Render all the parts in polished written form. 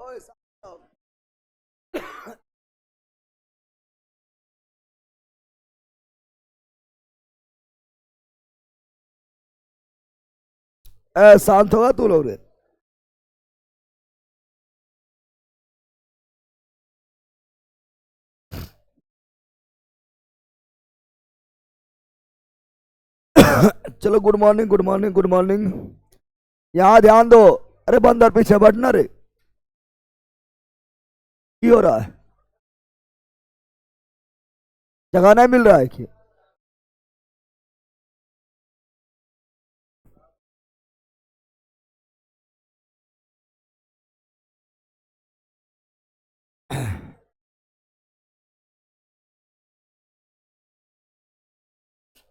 ओए साहब। शांत होगा तू लोग रे। चलो good morning good morning good morning. यहाँ ध्यान दो। अरे बंदर पीछे बढ़ना रे। की हो रहा है? जगह नहीं मिल रहा है कि?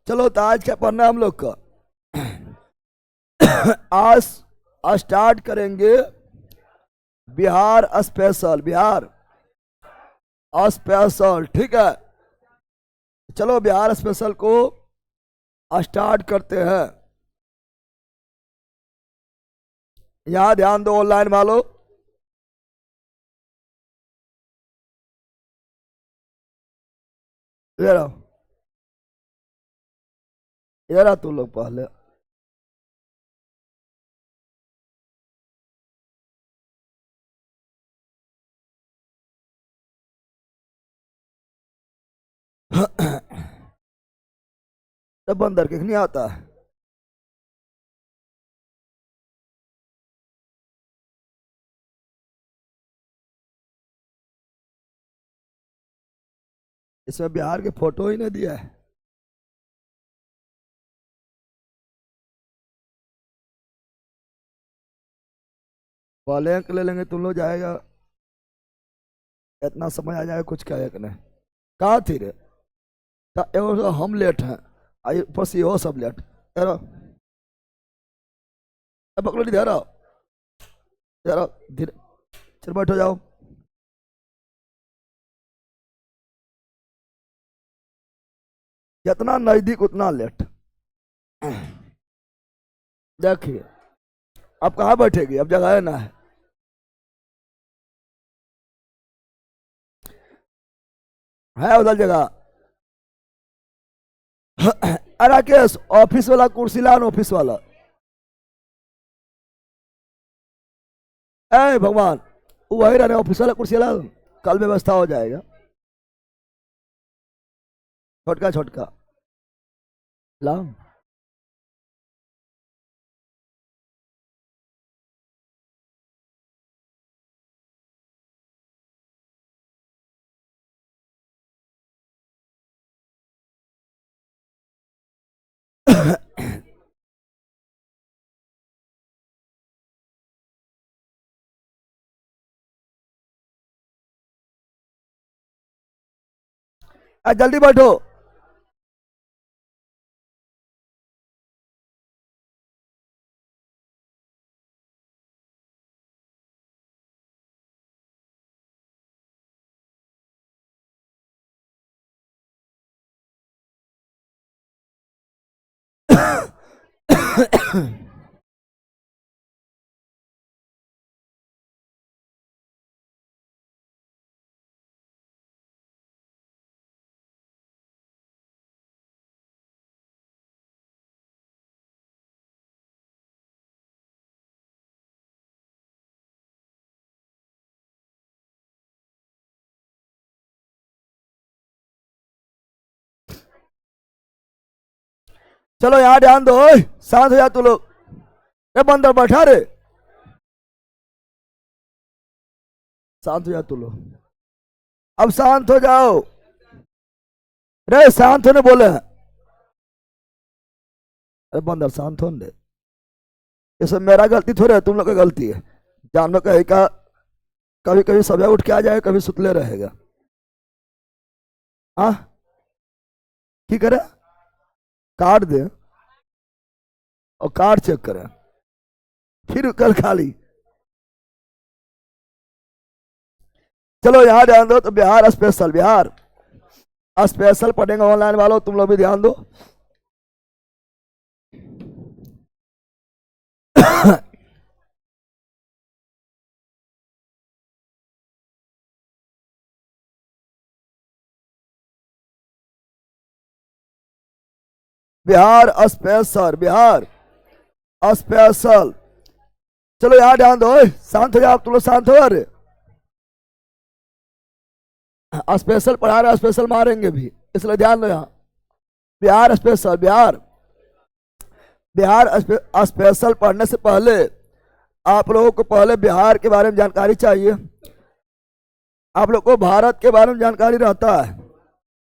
चलो तो आज क्या पढ़ना है हम लोग का? आज स्टार्ट करेंगे बिहार स्पेशल। बिहार स्पेशल, ठीक है। चलो बिहार स्पेशल को स्टार्ट करते हैं। यहाँ ध्यान दो ऑनलाइन वालों। इधर आओ, इधर आओ तुम लोग पहले। तब बंदर किक नहीं आता है। इसमें बिहार के फोटो ही नहीं दिया है। पहले अंक ले लेंगे तुम लोग, जाएगा इतना समझ आ जाएगा कुछ कहे कि नहीं। कहाँ थी रे? एगो तो हम लेट हैं, आई ऊपर से हो सब लेट। यार पकड़ो नहीं, धरो धरो धीरे। चल बैठो जाओ। जितना नजदीक उतना लेट। देखिए अब कहाँ बैठेगी, अब जगह है ना है उधर जगह। अरे राकेश ऑफिस वाला कुर्सी ला, ऑफिस वाला। ए भगवान, वही रहने ऑफिस वाला कुर्सी ला। कल व्यवस्था हो जाएगा। छोटका छोटका लाओ। जल्दी बैठो। चलो यहाँ ध्यान दो। ओए शांत हो जा तू लोग। ए बंदर बैठा रे, शांत हो जा तू लोग। अब शांत हो जाओ। रे शांत होने बोले हैं। अरे बंदर शांत होने दे। ये सब मेरा गलती थोड़ी है, तुम लोग की गलती है। जानवर का का कभी कभी सुबह उठ के आ जाएगा, कभी सुतले रहेगा। हाँ की करे? कार्ड दे और कार्ड चेक करें, फिर कल खाली। चलो यहाँ ध्यान दो। तो बिहार स्पेशल, बिहार स्पेशल पढ़ेंगे ऑनलाइन वालों, तुम लोग भी ध्यान दो। Bihar special, Bihar special. चलो यहाँ ध्यान दो, ओए, शांत हो जाओ आप, तुम लोग शांत हो। अरे स्पेशल पढ़ा रहे, स्पेशल मारेंगे भी, इसलिए ध्यान दो यहाँ। बिहार स्पेशल, बिहार बिहार स्पेशल पढ़ने से पहले आप लोगों को पहले बिहार के बारे में जानकारी चाहिए। आप लोग को भारत के बारे में जानकारी रहता है,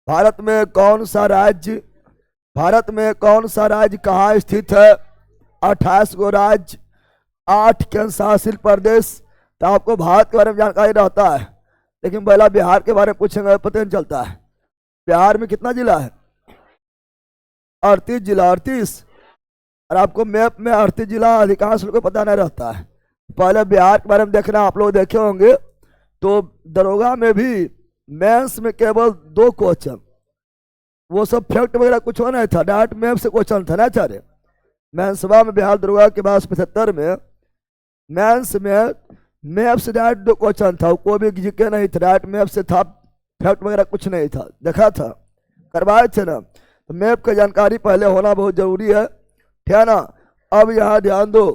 भारत में कौन सा राज्य, भारत में कौन सा राज्य कहाँ स्थित है, 28 गो राज्य, 8 केंद्र शासित प्रदेश, तो आपको भारत के बारे में जानकारी रहता है। लेकिन पहला बिहार के बारे में पूछेंगे, पता नहीं चलता है। बिहार में कितना जिला है? 38 जिला, 38। और आपको मैप में 38 जिला अधिकांश लोगों को पता नहीं रहता है। पहले बिहार के बारे में देखना, आप लोग देखे होंगे तो दरोगा में भी मेंस में केवल 2 क्वेश्चन, वो सब फैक्ट वगैरह कुछ हो नहीं था, डायरेक्ट मैप से क्वेश्चन था ना चारे। मेंसवा में बिहार दरोगा के बाद 75 में मेंस में मैप से डायरेक्ट 2 क्वेश्चन था, कोई भी जीके नहीं था, डायरेक्ट मैप से था, फैक्ट वगैरह कुछ नहीं था, देखा था, करवाए थे ना। तो मैप की जानकारी पहले होना बहुत जरूरी है, ठीक है ना। अब यहाँ ध्यान दो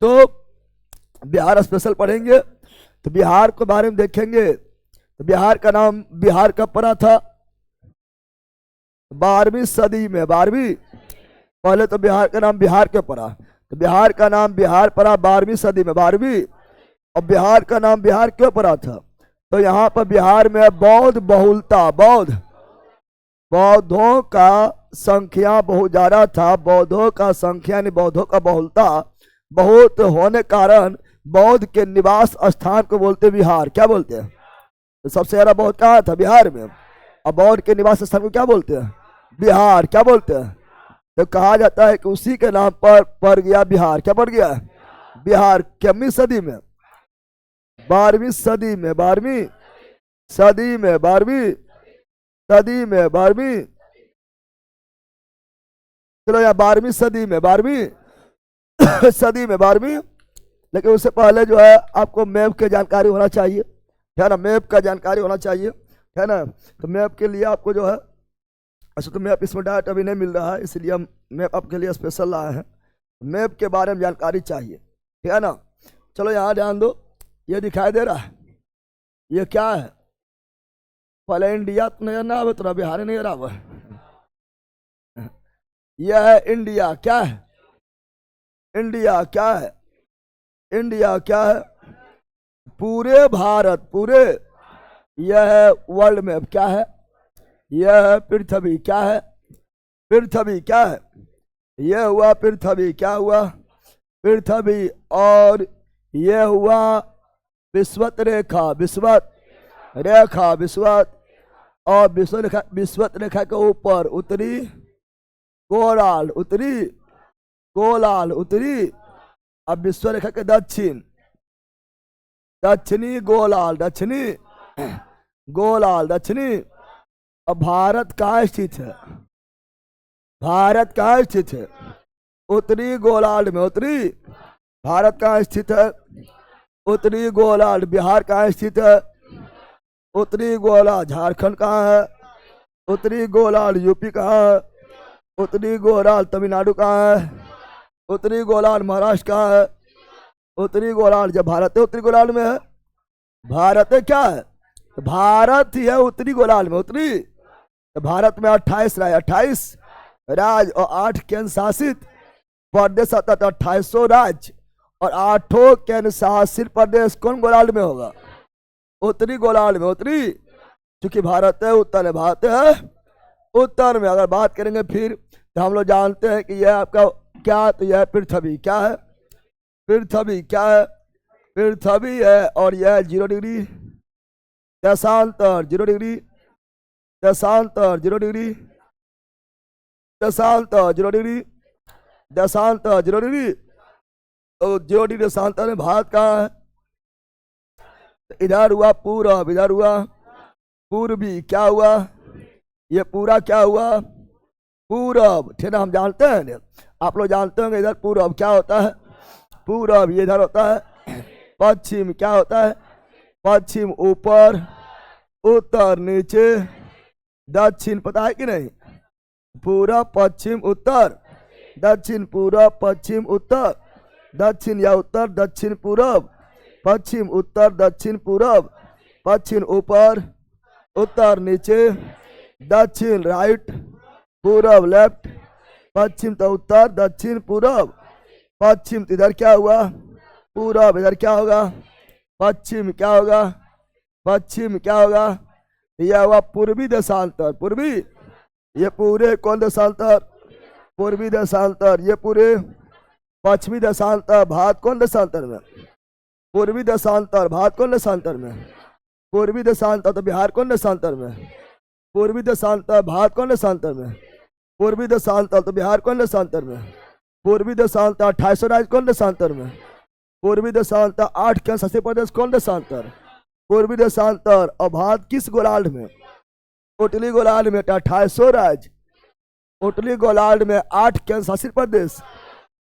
तो बिहार स्पेशल पढ़ेंगे तो बिहार के बारे में देखेंगे। तो बिहार का नाम बिहार कब पड़ा था? 12वीं सदी में, 12वीं। पहले तो बिहार का नाम बिहार क्यों पड़ा? तो बिहार का नाम बिहार पड़ा 12वीं सदी में, 12वीं। और बिहार का नाम बिहार क्यों पड़ा था? तो यहाँ पर बिहार में बौद्ध बहुलता, बौद्धों का संख्या बहुत ज्यादा था, बौद्धों का संख्या यानी बौद्धों का बहुलता बहुत होने कारण बौद्ध के निवास स्थान को बोलते बिहार, क्या बोलते हैं? तो सबसे ज्यादा बौद्ध कहाँ था? बिहार में। और बौद्ध के निवास स्थान को क्या बोलते हैं? बिहार, क्या बोलते हैं? तो कहा जाता है कि उसी के नाम पर पड़ गया बिहार, क्या पड़ गया? बिहार। कितनी सदी में? 12वीं सदी में, 12वीं सदी में, 12वीं सदी में, 12वीं। चलो यहाँ 12वीं सदी में, 12वीं सदी में, 12वीं। लेकिन उससे पहले जो है आपको मैप की जानकारी होना चाहिए, है ना, मैप का जानकारी होना चाहिए, है ना। तो मैप के लिए आपको जो है, अच्छा तो मैप इसमें डायरेक्ट अभी नहीं मिल रहा है, इसलिए हम मैप आपके लिए स्पेशल लाए हैं। मैप के बारे में जानकारी चाहिए, ठीक है ना। चलो यहाँ ध्यान दो, ये दिखाई दे रहा है, ये क्या है? पहले इंडिया तो नजर ना आवे, तो बिहार नहीं रहा है। यह है इंडिया, क्या है? इंडिया क्या है? इंडिया क्या है? पूरे भारत, पूरे। यह है वर्ल्ड मैप, क्या है? यह है पृथ्वी, क्या है? पृथ्वी क्या है? यह हुआ पृथ्वी, क्या हुआ? पृथ्वी। और यह हुआ विश्वत रेखा, विश्वत रेखा, विश्वत। और विश्वत रेखा के ऊपर उत्तरी गोलार्ध, उत्तरी गोलार्ध, उत्तरी। अब विश्व रेखा के दक्षिण दक्षिणी गोलार्ध, दक्षिणी गोलार्ध, दक्षिणी। अब भारत कहाँ स्थित है? भारत कहाँ स्थित है? उत्तरी गोलार्ध में, उत्तरी। भारत कहाँ स्थित है? उत्तरी गोलार्ध। बिहार कहाँ स्थित है? उत्तरी गोलार्ध। झारखंड कहाँ है? उत्तरी गोलार्ध। यूपी कहाँ है? उत्तरी गोलार्ध। तमिलनाडु कहाँ है? उत्तरी गोलार्ध। महाराष्ट्र कहाँ है? उत्तरी गोलार्ध। जब भारत है उत्तरी गोलार्ध में है, भारत है क्या है? तो भारत ही है उत्तरी गोलार्ध में, उत्तरी। तो भारत में 28 राज्य, 28 राज्य और 8 केंद्र शासित प्रदेश आता, तो 2800 राज्य और 8 केंद्र शासित प्रदेश कौन गोलार्ध में होगा? उत्तरी गोलार्ध में, उत्तरी। क्योंकि भारत है उत्तर है, भारत है उत्तर में। अगर बात करेंगे फिर तो हम लोग जानते हैं कि यह आपका क्या, तो यह पृथ्वी, क्या है? पृथ्वी क्या है? पृथ्वी है। और यह 0 डिग्री देशांतर, 0 डिग्री देशांतर, 0 डिग्री देशांतर, 0 डिग्री देशांतर, 0 डिग्री। तो 0 डिग्री देशांतर में भारत कहाँ है? इधर हुआ पूरब, इधर हुआ पूर्वी, क्या हुआ? ये पूरा क्या हुआ? पूरब, ठीक है। हम जानते हैं, आप लोग जानते होंगे इधर पूरब क्या होता है? पूरब। ये इधर होता है पश्चिम, क्या होता है? पश्चिम ऊपर, उत्तर नीचे, दक्षिण, पता है कि नहीं? पूरब पश्चिम उत्तर दक्षिण, पूरब पश्चिम उत्तर दक्षिण या उत्तर दक्षिण पूरब पश्चिम उत्तर दक्षिण पूरब पश्चिम ऊपर उत्तर नीचे दक्षिण राइट पूरब लेफ्ट पश्चिम तो उत्तर दक्षिण पूरब पश्चिम तो इधर क्या हुआ पूरब, इधर क्या होगा पश्चिम, क्या होगा पश्चिम, क्या होगा यह हुआ पूर्वी देशांतर, पूर्वी ये पूरे कौन देशांतर पूर्वी देशांतर, ये पूरे पश्चिमी देशांतर, भारत कौन देशांतर में पूर्वी देशांतर, भारत कौन देशांतर में पूर्वी देशांतर, तो बिहार कौन देशांतर में पूर्वी देशांतर, भारत कौन देशांतर में पूर्वी देशांतर, तो बिहार कौन देशांतर में पूर्वी देशांतर, 2800 राज्य कौन देशांतर में पूर्वी देशांतर, 8 केंद्र शासित प्रदेश कौन देशांतर पूर्वी देशांतर, और भारत किस गोलार्ध में उतली गोलार्ध में 2800 राज्य, उतली गोलार्ध में 8 केंद्र शासित प्रदेश,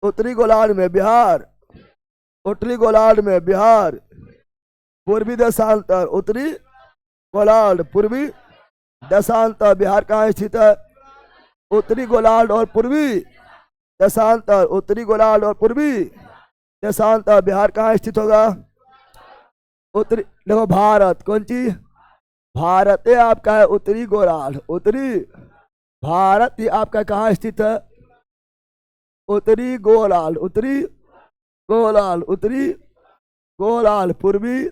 उत्तरी गोलार्ध में बिहार, उत्तरी गोलार्ध में बिहार, पूर्वी देशांतर, उत्तरी गोलार्ध, पूर्वी देशांतर, बिहार कहाँ स्थित है उत्तरी गोलार्ध और पूर्वी देशांतर, उत्तरी गोलार्ध और पूर्वी देशांतर, बिहार कहाँ स्थित होगा उत्तरी, देखो भारत कौन चीज भारत है आपका है उत्तरी गोलार्ध, उत्तरी भारत ये आपका कहाँ स्थित है उत्तरी गोलार्ध, उत्तरी गोलार्ध, उत्तरी गोलार्ध, पूर्वी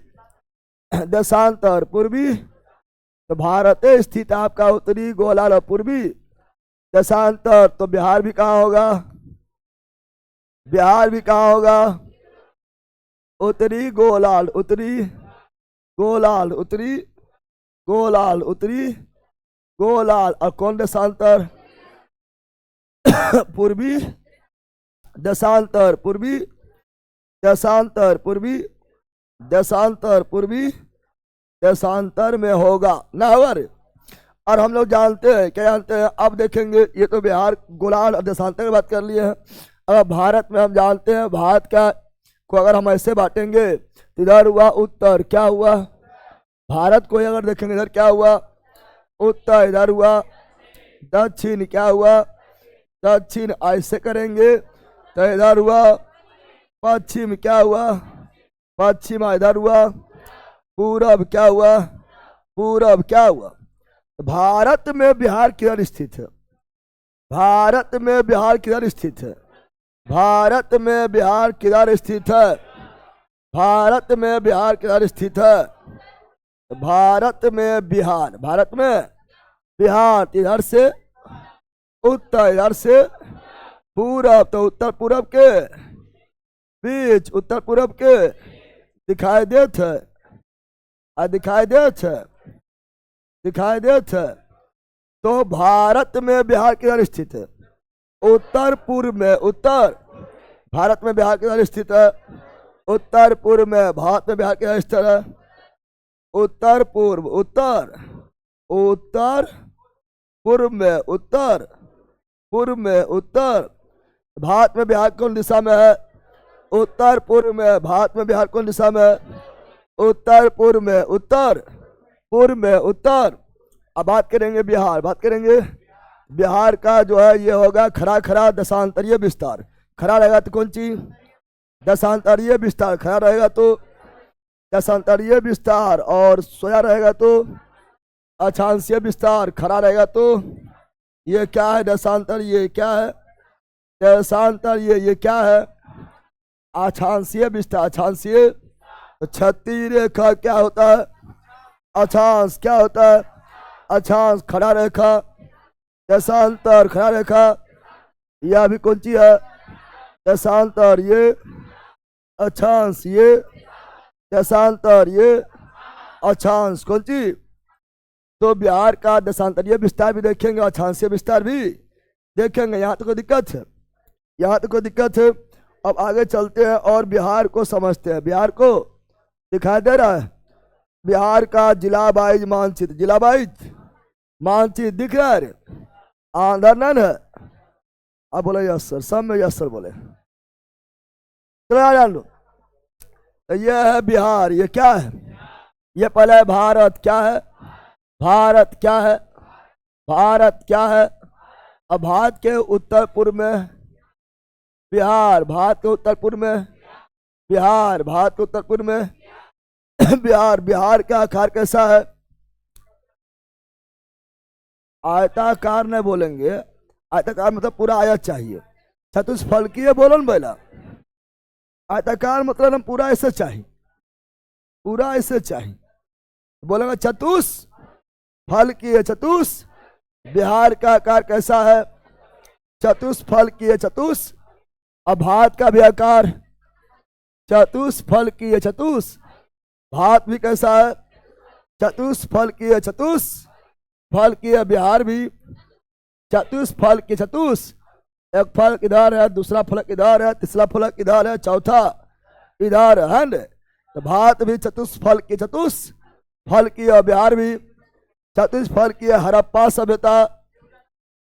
देशांतर, पूर्वी तो भारत स्थित आपका उत्तरी गोलार्ध और पूर्वी देशांतर, तो बिहार भी कहाँ होगा बिहार भी कहाँ होगा उत्तरी गोलार्ध, उत्तरी गोलार्ध, उत्तरी गोलार्ध, उत्तरी गोलार्ध, और कौन देशांतर पूर्वी देशांतर, पूर्वी देशांतर, पूर्वी देशांतर, पूर्वी देशांतर में होगा नावर। और हम लोग जानते हैं क्या जानते हैं अब देखेंगे, ये तो बिहार गोलार्ध और देशांतर की बात कर लिए हैं। अब भारत में हम जानते हैं भारत का को अगर हम ऐसे बांटेंगे तो इधर हुआ उत्तर, क्या हुआ भारत को अगर देखेंगे इधर क्या हुआ उत्तर, इधर हुआ दक्षिण, क्या हुआ दक्षिण, ऐसे करेंगे तो इधर हुआ पश्चिम, क्या हुआ पश्चिम, इधर हुआ पूरब, क्या हुआ पूरब, क्या हुआ भारत में बिहार किधर स्थित है भारत में बिहार किधर स्थित है भारत में बिहार किधर स्थित है भारत में बिहार किधर स्थित है भारत में बिहार, भारत में बिहार इधर से उत्तर, इधर से पूरब, तो उत्तर पूरब के बीच, उत्तर पूरब के दिखाई देत है दिखाई देत है दिखाई देत है। तो भारत में बिहार किधर स्थित है उत्तर पूर्व में, उत्तर भारत में बिहार किधर स्थित है उत्तर पूर्व में, भारत में बिहार किधर स्थित है उत्तर पूर्व, उत्तर उत्तर पूर्व में, उत्तर पूर्व में, उत्तर भारत में बिहार कौन दिशा में है उत्तर पूर्व में, भारत में बिहार कौन दिशा में है उत्तर पूर्व में, उत्तर पूर्व में, उत्तर। अब बात करेंगे बिहार, बात करेंगे बिहार का जो है ये होगा खड़ा खड़ा दशांतरीय विस्तार, खड़ा रहेगा तो कौन चीज दशांतरीय विस्तार, खड़ा रहेगा तो दशांतरीय विस्तार, और सोया रहेगा तो अक्षांशीय विस्तार, खड़ा रहेगा तो ये क्या है दशांतर, ये क्या है दशांतर, ये क्या है अक्षांशीय विस्तार, अक्षांशीय क्षैतिज रेखा क्या होता है अक्षांश, क्या होता है अक्षांश, खड़ा रेखा दशांतर, खड़ा रेखा यह भी कौन सी है दशांतर, ये अक्षांश, ये दशांतर, ये अक्षांश कौन सी। तो बिहार का दशांतरीय विस्तार भी देखेंगे, अक्षांशीय विस्तार भी देखेंगे। यहाँ तो कोई दिक्कत है, यहाँ तो कोई दिक्कत है। अब आगे चलते हैं और बिहार को समझते हैं। बिहार को दिखाई दे रहा है बिहार का जिला वाइज मानचित्र, जिला वाइज मानचित्र दिख रहा है, आंध्र नहीं है। अब बोले यस सर, सब में यस सर बोले, चलो जान लो। तो ये है बिहार, ये क्या है, ये पहले भारत, क्या है भारत, क्या है भारत, क्या है अब भारत के उत्तर पूर्व में बिहार, भारत के उत्तर पूर्व में बिहार, भारत के उत्तर पूर्व में बिहार। बिहार का आकार कैसा है? आयताकार नहीं बोलेंगे, आयताकार मतलब पूरा आयत चाहिए। चतुष्फलकीय बोलो ना पहला। आयताकार मतलब हम पूरा ऐसे चाहिए, पूरा ऐसे चाहिए। बोलेंगे चतुष्फलकीय। बिहार का आकार कैसा है? चतुष्फलकीय। अब भारत का भी आकार चतुष्फलकीय। भारत भी कैसा है? चतुष्फलकीय। फलकीय। बिहार भी चतुष्फलकीय। एक फलक इधर है, दूसरा फलक इधर है, तीसरा फलक इधर है, चौथा इधर है। तो भारत भी चतुष्फलकीय। फलकीय। बिहार भी चतुष्फलकीय। हड़प्पा सभ्यता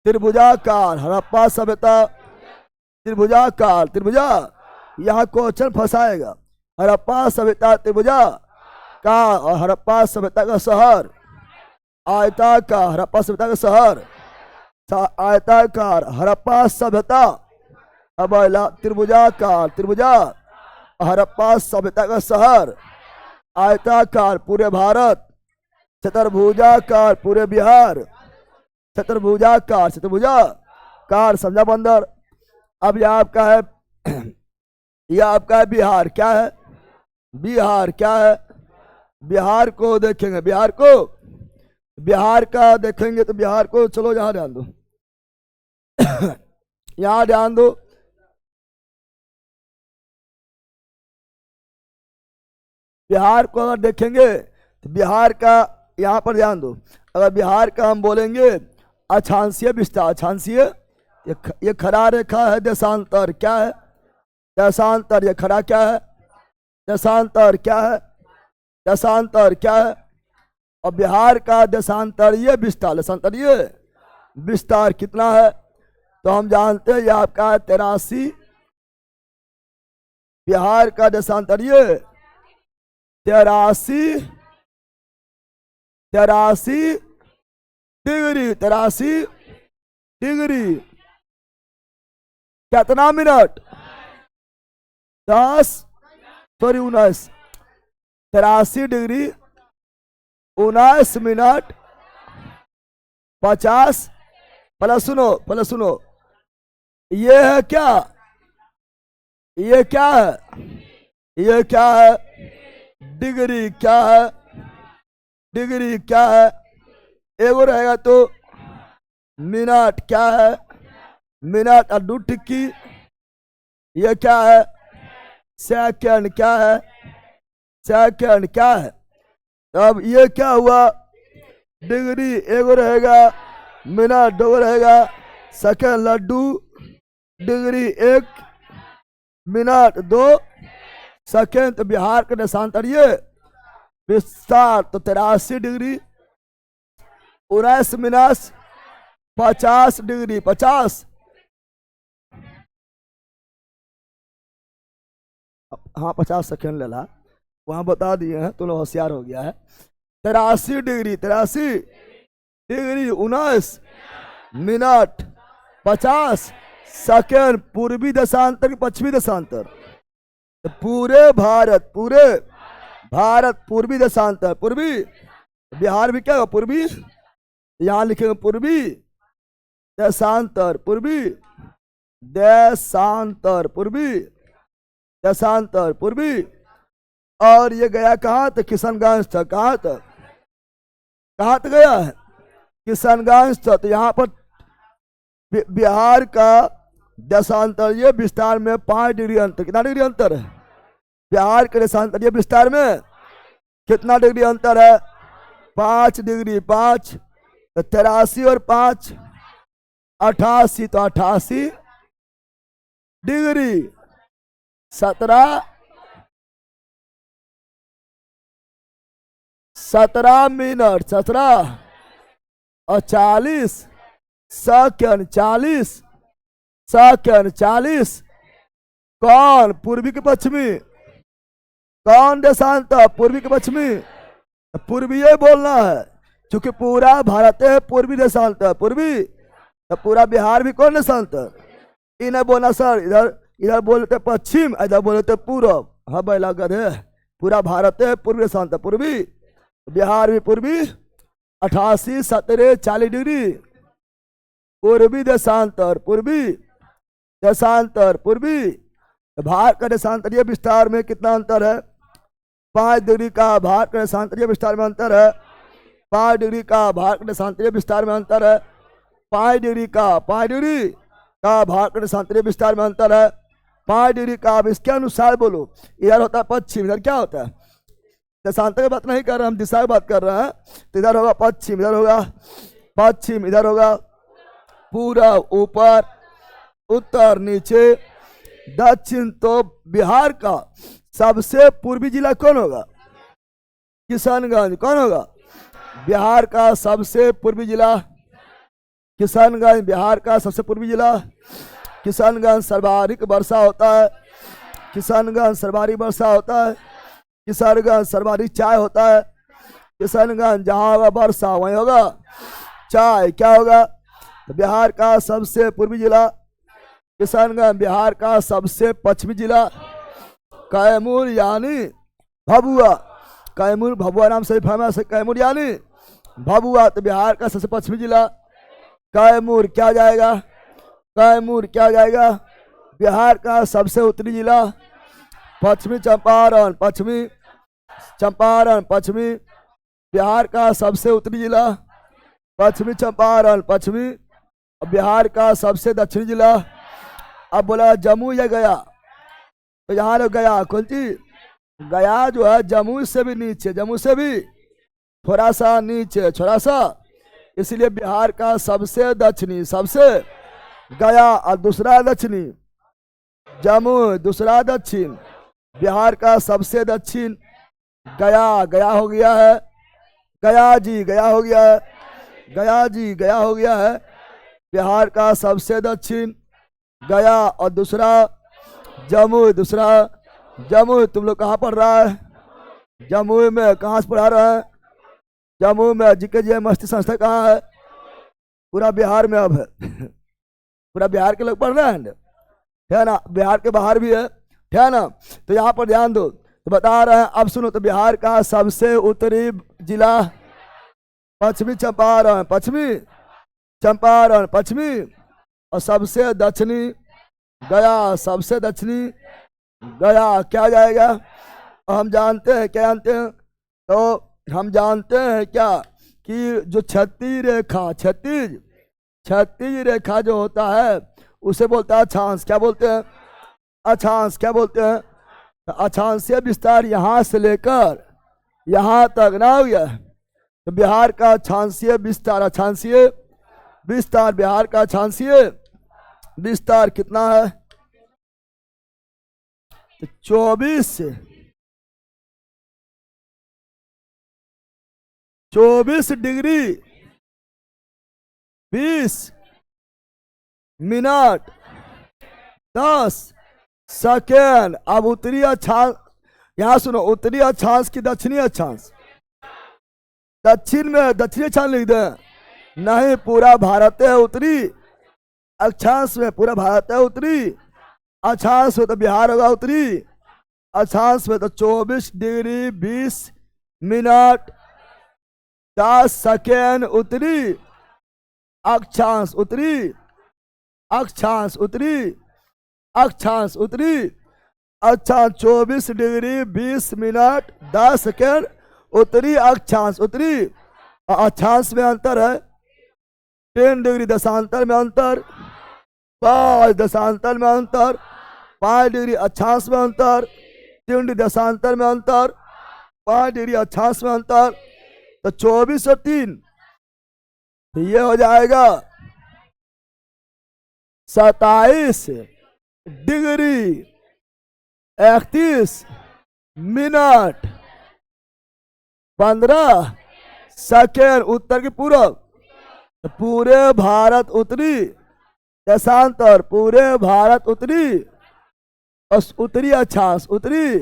त्रिभुजाकार। हड़प्पा सभ्यता त्रिभुजाकार। त्रिभुजा यहाँ क्वेश्चन फंसाएगा। हड़प्पा सभ्यता त्रिभुजा का, और हड़प्पा सभ्यता का शहर आयताकार। हड़प्पा सभ्यता का शहर आयताकार। हड़प्पा सभ्यता अब त्रिभुजाकार। त्रिभुजा। हड़प्पा सभ्यता का शहर आयताकार पूरे भारत। चतुर्भुजाकार पूरे बिहार। चतुर्भुजाकार। चतुर्भुजाकार समझा बंदर। अब यह आपका है, यह आपका है बिहार। क्या है? बिहार क्या है? बिहार को देखेंगे, बिहार को, बिहार का देखेंगे तो बिहार को, चलो यहां ध्यान दो यहां ध्यान दो। बिहार को अगर देखेंगे तो बिहार का यहां पर ध्यान दो। अगर बिहार का हम बोलेंगे अक्षांशीय विस्तार। अक्षांशीय, ये खड़ा रेखा है देशांतर। क्या है? देशांतर। ये खड़ा क्या है? देशांतर। क्या है? देशांतर। क्या है? और बिहार का देशांतरीय विस्तार। देशांतरीय विस्तार कितना है? तो हम जानते हैं ये आपका 83। बिहार का देशांतरीय 83 डिग्री। 83 डिग्री। कितना minute? 10 sorry 19। 83 degree 19 minute 50। Plus सुनो, ये है क्या? ये क्या है? ये क्या है? डिग्री। क्या है? डिग्री क्या है? एगो रहेगा तो मिनट। क्या है? मिनट और 2 टिक्की। ये क्या है? सेकंड। क्या है? सेकंड। क्या है? अब ये क्या हुआ? डिग्री एगो रहेगा, मिनट दो रहेगा, सेकंड लड्डू। Degree 1 minute 2 second. तो बिहार का देशांतरीय विस्तार तो 83 डिग्री 19 मिनट 50 डिग्री 50। हाँ 50 सेकंड ले ला, वहां बता दिए हैं, तो होशियार हो गया है। 83 डिग्री 19 मिनट 50 सेकंड। पूर्वी देशांतर की पश्चिमी देशांतर? तो पूरे भारत पूर्वी देशांतर। पूर्वी। बिहार भी क्या होगा? पूर्वी। यहां लिखेंगे पूर्वी देशांतर। पूर्वी देशांतर। पूर्वी देशांतर। पूर्वी। और ये गया कहाँ तक? किशनगंज तक। कहाँ तक? कहाँ तक गया है? किशनगंज तक। तो यहाँ पर बिहार का देशांतरीय विस्तार में 5 डिग्री अंतर। कितना डिग्री अंतर है? बिहार के देशांतरीय विस्तार में कितना डिग्री अंतर है? 5 डिग्री। 5 तो 83 और 5 88। तो 88 डिग्री 17 मिनट 17 और 40 सेकंड। 40 सेकंड 40। कौन? पूर्वी के पश्चिमी। कौन देशांतर? पूर्वी के पश्चिमी। पूर्वी बोलना है, क्योंकि पूरा भारत है पूर्वी देशांतर। पूर्वी तो पूरा बिहार भी कौन देशांतर? इन्हें बोला सर इधर इधर बोलते पश्चिम, इधर बोलते पूर्व। हाँ बैला गधे, पूरा भारत है पूर्वी देशांतर, पूर्वी। बिहार भी पूर्वी 88, 17, 40 डिग्री। पूर्वी देशांतर, पूर्वी देशांतर, पूर्वी। भारत का देशांतरीय विस्तार में कितना अंतर है? 5 डिग्री का भारत का देशांतरीय विस्तार में अंतर है। 5 डिग्री का भारत का देशांतरीय विस्तार में अंतर है। 5 डिग्री का भारत का देशांतरीय विस्तार में अंतर है। 5 डिग्री का। अब इसके अनुसार बोलो, इधर होता है पश्चिम, इधर क्या होता है? देशांतर की बात नहीं कर रहे, हम दिशा की बात कर रहे हैं। तो इधर होगा पश्चिम, इधर होगा पश्चिम, इधर होगा पूरब ऊपर, उत्तर नीचे, दक्षिण। तो बिहार का सबसे पूर्वी जिला कौन होगा? किशनगंज। कौन होगा? बिहार का सबसे पूर्वी जिला किशनगंज। बिहार का सबसे पूर्वी जिला किशनगंज। सर्वाधिक वर्षा होता है, किशनगंज सर्वाधिक वर्षा होता है, किशनगंज सर्वाधिक चाय होता है। किशनगंज जहाँ होगा वर्षा वहीं होगा चाय। क्या होगा? तो बिहार का सबसे पूर्वी जिला किशनगंज। बिहार का सबसे पश्चिमी जिला कैमूर यानी भभुआ। कैमूर भभुआ नाम से फेमस है, कैमूर यानी भभुआ। तो बिहार का सबसे पश्चिमी जिला कैमूर। क्या जाएगा? कैमूर क्या जाएगा? बिहार का सबसे उत्तरी जिला पश्चिमी चंपारण। पश्चिमी चंपारण, पश्चिमी। बिहार का सबसे उत्तरी जिला पश्चिमी चंपारण, पश्चिमी। बिहार का सबसे दक्षिणी जिला। अब बोला जमुई या गया, तो यहाँ लोग गया। कौन चीज? गया जो है जमुई से भी नीचे, जमुई से भी थोड़ा सा नीचे, थोड़ा सा। इसलिए बिहार का सबसे दक्षिणी, सबसे गया, और दूसरा दक्षिणी जमुई, दूसरा दक्षिण। बिहार का सबसे दक्षिण गया। गया हो गया है, गया जी, गया हो गया है, गया जी, गया हो गया है। बिहार का सबसे दक्षिण गया, और दूसरा जमुई, दूसरा जमुई। तुम लोग कहाँ पढ़ रहा है? जमुई में। कहाँ से पढ़ा रहा है? जमुई में। जीके जी मस्ती संस्था कहाँ है? पूरा बिहार में अब है। पूरा बिहार के लोग पढ़ रहे हैं, है ना? बिहार के बाहर भी है ना? तो यहाँ पर ध्यान दो। तो बता रहे हैं, अब सुनो। तो बिहार का सबसे उत्तरी जिला पश्चिमी चंपारण, पश्चिमी चंपारण, पश्चिमी। और सबसे दक्षिणी गया, सबसे दक्षिणी गया। क्या जाएगा? हम जानते हैं, क्या जानते हैं? तो हम जानते हैं क्या कि जो क्षैतिज रेखा, क्षैतिज रेखा जो होता है उसे बोलता है अक्षांश। क्या बोलते हैं? अक्षांश। क्या बोलते हैं? अक्षांशीय विस्तार यहाँ से लेकर यहाँ तक ना हो गया। तो बिहार का अक्षांशीय विस्तार, अक्षांशीय विस्तार, बिहार का अक्षांशीय विस्तार कितना है? तो 24 डिग्री 20 मिनट 10 सेकेंड। अब उत्तरी अक्षांश, यहां सुनो, उत्तरी अक्षांश की दक्षिणी अक्षांश। दक्षिण में दक्षिणी अक्षांश लिख दे? नहीं, पूरा भारत है उत्तरी अक्षांश में, पूरा भारत है उत्तरी अक्षांश में। तो बिहार होगा उत्तरी अक्षांश में। तो 24 डिग्री 20 मिनट 10 सेकेंड उत्तरी अक्षांश, उत्तरी अक्षांश, उत्तरी अक्षांश, उत्तरी अक्षांश। 24 डिग्री 20 मिनट 10 सेकेंड उत्तरी अक्षांश, उत्तरी अक्षांश में अंतर है 10 डिग्री। दशांतर में अंतर 5, दशांतर में अंतर 5 डिग्री। अक्षांश में अंतर 3 डिग्री। दशांतर में अंतर 5 डिग्री। अक्षांश में अंतर। तो 24 और 3 ये हो जाएगा 27 डिग्री 31 मिनट 15 सेकेंड उत्तर की पूरब। पूरे भारत उत्तरी देशांतर, पूरे भारत उत्तरी उत्तरी अक्षांश, उत्तरी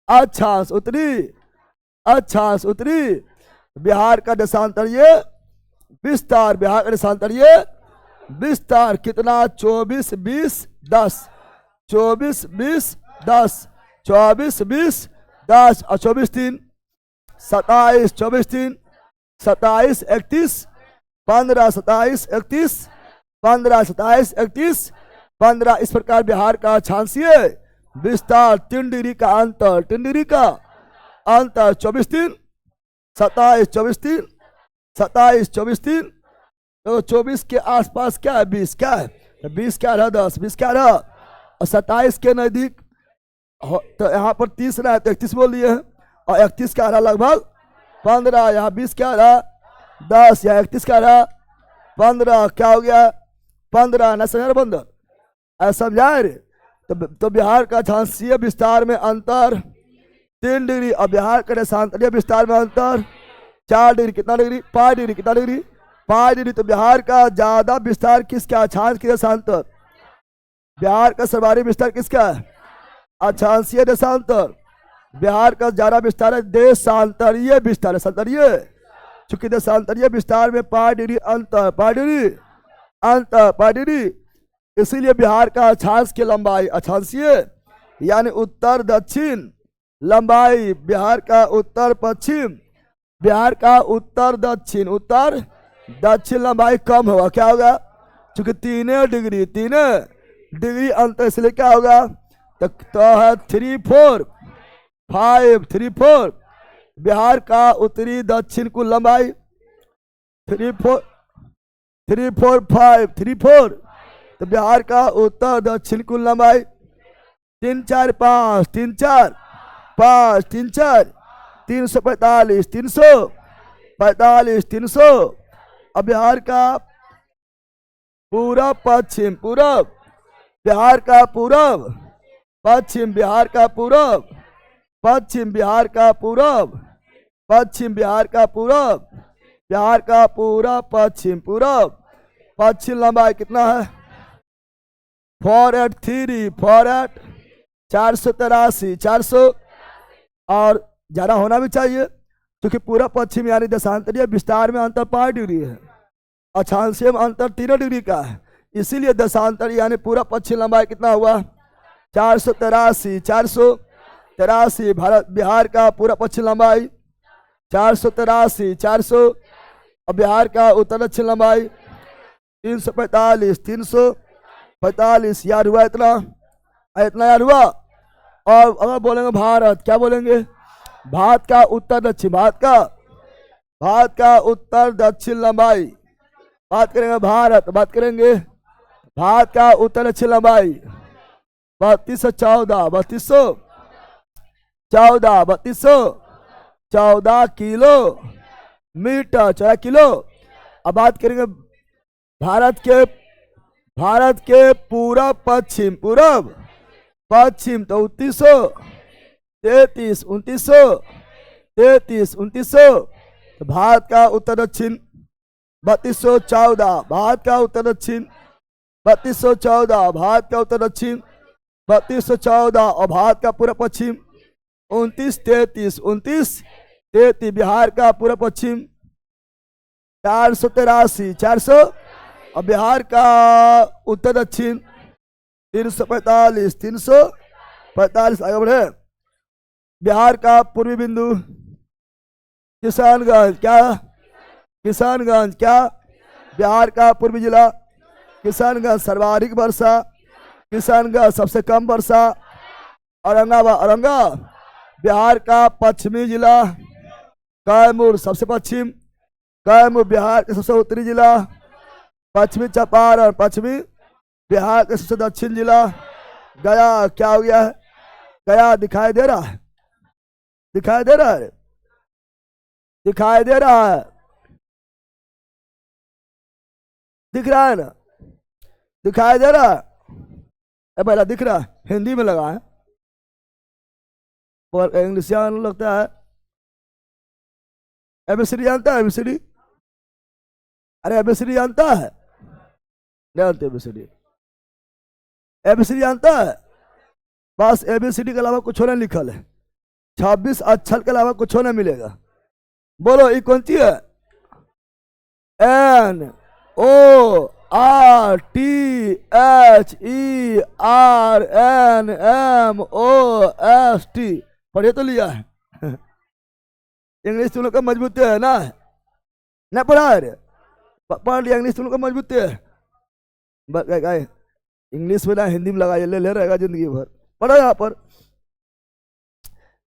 अक्षांश, उत्तरी अक्षांश, उत्तरी। बिहार का देशांतर ये विस्तार, बिहार का देशांतर ये विस्तार कितना 24 20 10, 24 20 10, 24 20 10 और 24 3 27, 24 3 27 31 15 27 31 15 27 31 15। इस प्रकार बिहार का अक्षांशीय विस्तार 3 डिग्री का अंतर, 3 डिग्री का अंतर 24 3 27 24 3 27 24 3, तो 24 के आसपास क्या है 20, क्या है 20 क्या रहा 10, 20 क्या रहा और 27 के नजदीक तो यहाँ पर 30 रहा तो 31 बोल लिए हैं और 31 क्या रहा लगभग 15, यहाँ 20 क्या रहा 10 या 31 क्या रहा 15, क्या हो गया 15 ना समझा बंदर ऐसा समझाए रे। तो बिहार का अक्षांशीय विस्तार में अंतर 3 डिग्री और बिहार का देशांतरीय विस्तार में अंतर 4 डिग्री, कितना डिग्री 5 डिग्री, कितना डिग्री 5 डिग्री। तो बिहार का ज्यादा विस्तार किसका अक्षांश की देशांतर, बिहार का सर्वाधिक विस्तार किसका है अक्षांशीय देशांतर। बिहार का ज्यादा विस्तार है देशांतरीय विस्तार, देशांतरीय चूंकि देशांतरीय विस्तार में 5 डिग्री अंतर, 5 डिग्री अंतर, 5 डिग्री, इसीलिए बिहार का अक्षांश की लंबाई अक्षांशीय यानी उत्तर दक्षिण लंबाई, बिहार का उत्तर पश्चिम, बिहार का उत्तर दक्षिण लंबाई कम होगा, क्या होगा चूंकि 3 डिग्री अंतर, इसलिए क्या होगा तो है 3 4 5 3 4। बिहार का उत्तरी दक्षिण कुल लंबाई 3 4 5 3 4, तो बिहार का उत्तर दक्षिण कुल लंबाई 3 4 5 3 4 5 3 4 345 345 300। अब बिहार का पूरब पश्चिम, पूरब बिहार का पूरब पश्चिम, बिहार का पूरब पश्चिम, बिहार का पूरब पश्चिम, बिहार का पूरब, बिहार का पूरा पश्चिम, पूरब पश्चिम लंबाई कितना है 483 483 400 और ज्यादा होना भी चाहिए क्योंकि पूरा पश्चिम यानी देशांतरीय विस्तार में अंतर 5 डिग्री है, अक्षांशीय में अंतर 3 डिग्री का है, इसीलिए देशांतरीय यानी पूरा पश्चिम लंबाई कितना हुआ 483 483। भारत बिहार का पूरा पश्चिम लंबाई 483 400 और बिहार का उत्तर दक्षिण लंबाई 345 345। याद हुआ इतना, इतना याद हुआ। और अगर बोलेंगे भारत, क्या बोलेंगे भारत का उत्तर दक्षिण, भारत का उत्तर दक्षिण लंबाई, बात करेंगे भारत, बात करेंगे भारत का उत्तर दक्षिण लंबाई 3214 किलोमीटर 14 किलो। अब बात करेंगे भारत के पूरब पश्चिम, पूरब पश्चिम तो 2933 2900। तो भारत का उत्तर दक्षिण 3214, भारत का उत्तर दक्षिण 3214, भारत का उत्तर दक्षिण 3214 और भारत का पूरा पश्चिम 2933 बिहार का पूरा पश्चिम 483 400 और बिहार का उत्तर दक्षिण 345 345। आगे बढ़े। बिहार का पूर्वी बिंदु किशनगंज, क्या किशनगंज, क्या बिहार का पूर्वी जिला किशनगंज, सर्वाधिक वर्षा किशनगंज, सबसे कम वर्षा औरंगाबाद बिहार का पश्चिमी जिला कैमूर, सबसे पश्चिम कैमूर, बिहार का सबसे उत्तरी जिला पश्चिमी चंपारण, पश्चिमी बिहार का सबसे दक्षिण जिला गया। क्या हो गया है गया, दिखाई दे रहा है, दिखाई दे रहा है, दिखाई दे रहा है, दिख रहा है ना, दिखाई दे रहा है, पहला दिख रहा है, हिंदी में लगा है और इंग्लिश लगता है। एबीसीडी जानता है, एबीसीडी, अरे एबीसीडी जानता है, जानते एबीसीडी, एबीसीडी जानता है, बस एबीसीडी के अलावा कुछ नहीं लिखल है, 26 अक्षर के अलावा कुछ नहीं मिलेगा। बोलो ये कौन सी है, N O RTHERNMOST पढ़े तो लिया है। इंग्लिश तुम लोग का मजबूत है ना पढ़ा है पढ़ लिया इंग्लिश तुम लोग का मजबूत है। इंग्लिश में ना हिंदी में लगा ले रहेगा जिंदगी भर। पढ़ो यहाँ पर,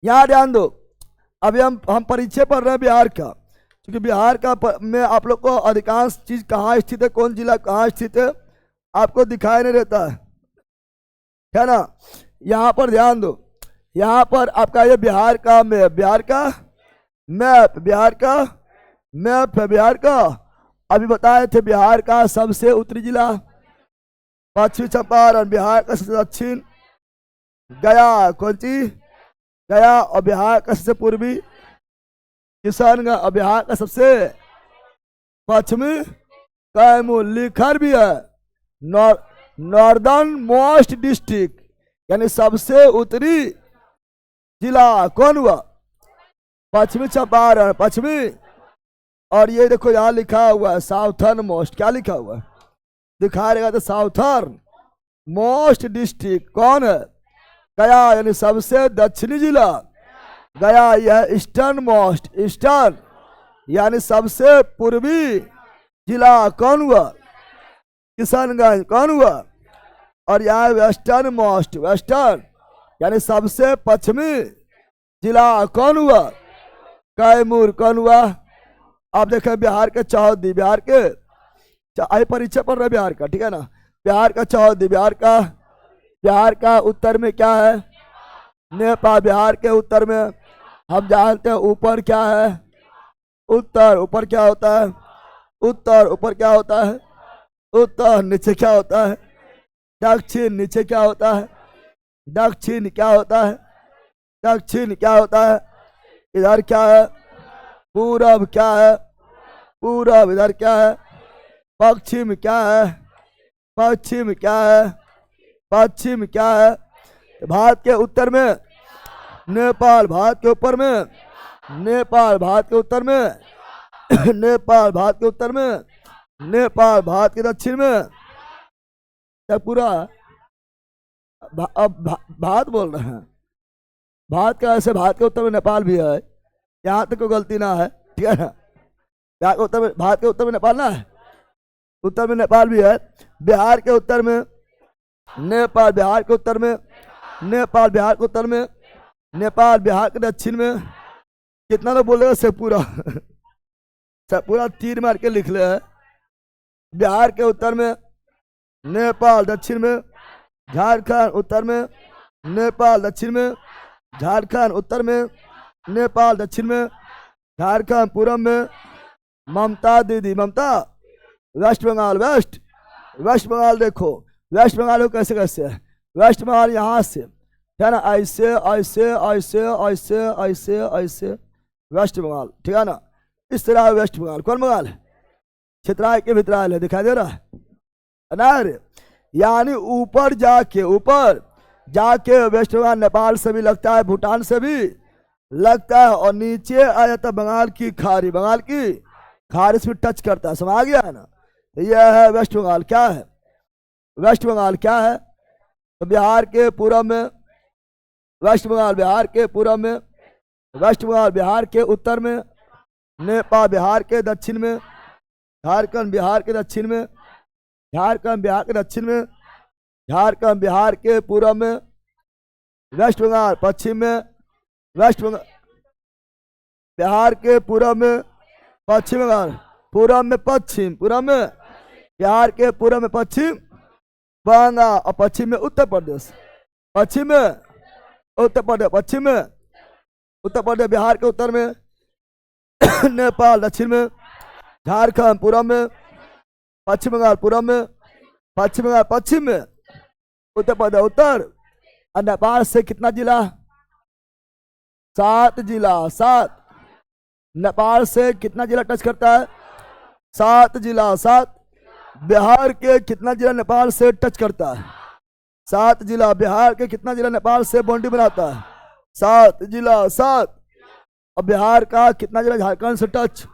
यहाँ ध्यान दो। अभी हम परिचय पढ़ रहे हैं बिहार का, क्योंकि बिहार का में आप लोग को अधिकांश चीज कहाँ स्थित है, कौन जिला कहाँ स्थित है, आपको दिखाई नहीं देता है ना। यहाँ पर ध्यान दो, यहाँ पर आपका ये बिहार का मैप, बिहार का अभी बताए थे। बिहार का सबसे उत्तरी जिला पश्चिमी चंपारण, बिहार का सबसे दक्षिण गया, कौन सी गया, और बिहार का सबसे पूर्वी किशनगंज, और बिहार का सबसे पश्चिमी कैमूर। लिखर भी है नॉर्दर्न मोस्ट डिस्ट्रिक्ट, यानी सबसे उत्तरी जिला कौन हुआ, पश्चिमी चंपारण, पश्चिमी। और ये देखो यहाँ लिखा हुआ है साउथर्न मोस्ट, क्या लिखा हुआ है दिखा रहेगा तो साउथर्न मोस्ट डिस्ट्रिक्ट कौन है, गया, यानी सबसे दक्षिणी जिला गया। यह ईस्टर्न मोस्ट, ईस्टर्न यानी सबसे पूर्वी जिला कौन हुआ, किशनगंज कौन हुआ। और यह वेस्टर्न मोस्ट, वेस्टर्न यानी सबसे पश्चिमी जिला कौन हुआ, कैमूर कौन हुआ। आप देखें बिहार के चौहद्दी, बिहार के आई परिचय पढ़ रहे बिहार का, ठीक है ना। बिहार का चौहद्दी, बिहार का उत्तर में क्या है, नेपाल। बिहार के उत्तर में हम जानते हैं ऊपर क्या है, उत्तर। ऊपर क्या होता है, उत्तर। ऊपर क्या होता है, उत्तर। नीचे क्या होता है, दक्षिण। नीचे क्या होता है, दक्षिण। क्या होता है, दक्षिण। क्या होता है, इधर क्या है, पूरब। क्या है, पूरब। इधर क्या है, पश्चिम। क्या है, पश्चिम। क्या है, पश्चिम। क्या है, भारत के उत्तर में नेपाल, भारत के ऊपर में नेपाल, भारत के उत्तर में नेपाल, भारत के उत्तर में नेपाल, भारत के दक्षिण में पूरा अब भारत बोल रहे हैं। भारत का ऐसे भारत के उत्तर में नेपाल भी है, यहाँ तक कोई गलती ना है, ठीक है ना। भारत के उत्तर में नेपाल ना है, उत्तर में नेपाल भी है। बिहार के उत्तर में नेपाल, बिहार के उत्तर में नेपाल, बिहार के उत्तर में नेपाल, बिहार के दक्षिण में कितना लोग बोलेगा शेखपुरा शेखपुरा तीर मार के लिख ले है। बिहार के उत्तर में नेपाल, दक्षिण में झारखंड, उत्तर में नेपाल, दक्षिण में झारखंड, उत्तर में नेपाल, दक्षिण में झारखंड, पूरब में ममता दीदी, ममता वेस्ट बंगाल, वेस्ट बंगाल। देखो वेस्ट बंगाल कैसे कैसे है, वेस्ट बंगाल यहाँ से है ना, ऐसे ऐसे ऐसे ऐसे ऐसे ऐसे वेस्ट बंगाल, ठीक है ना। इस तरह वेस्ट बंगाल। कौन बंगाल है, क्षेत्राल के भितराल है, दिखाई दे रहा है ना। यानी ऊपर जाके वेस्ट बंगाल नेपाल से भी लगता है, भूटान से भी लगता है, और नीचे आ जाता बंगाल की खाड़ी, बंगाल की खाड़ी से भी टच करता है, समझ गया है ना। तो यह है वेस्ट बंगाल। क्या है, वेस्ट बंगाल क्या है, तो बिहार के पूरब में वेस्ट बंगाल, बिहार के पूरब में वेस्ट बंगाल, बिहार के उत्तर में नेपाल, बिहार के दक्षिण में झारखंड, बिहार के दक्षिण में झारखंड, बिहार के दक्षिण में झारखंड, बिहार के पूरब में वेस्ट बंगाल, पश्चिम में वेस्ट बंगाल, बिहार के पूरब में पश्चिम बंगाल, पूरब में पश्चिम, पूरब में बिहार के पूरब में पश्चिम बंगाल, और पश्चिम में उत्तर प्रदेश, पश्चिम में उत्तर प्रदेश, पश्चिम में उत्तर प्रदेश, बिहार के उत्तर में नेपाल, दक्षिण में झारखंड, पूरब में पश्चिम बंगाल, पूरब में पश्चिम बंगाल, पश्चिम में उत्तर प्रदेश, उत्तर। और नेपाल से कितना जिला, 7 जिला, 7। नेपाल से कितना जिला टच करता है, 7 जिला, 7। बिहार के कितना जिला नेपाल से टच करता है, 7 जिला। बिहार के कितना जिला नेपाल से बाउंड्री बनाता है, 7 जिला, 7। और बिहार का कितना जिला झारखंड से टच,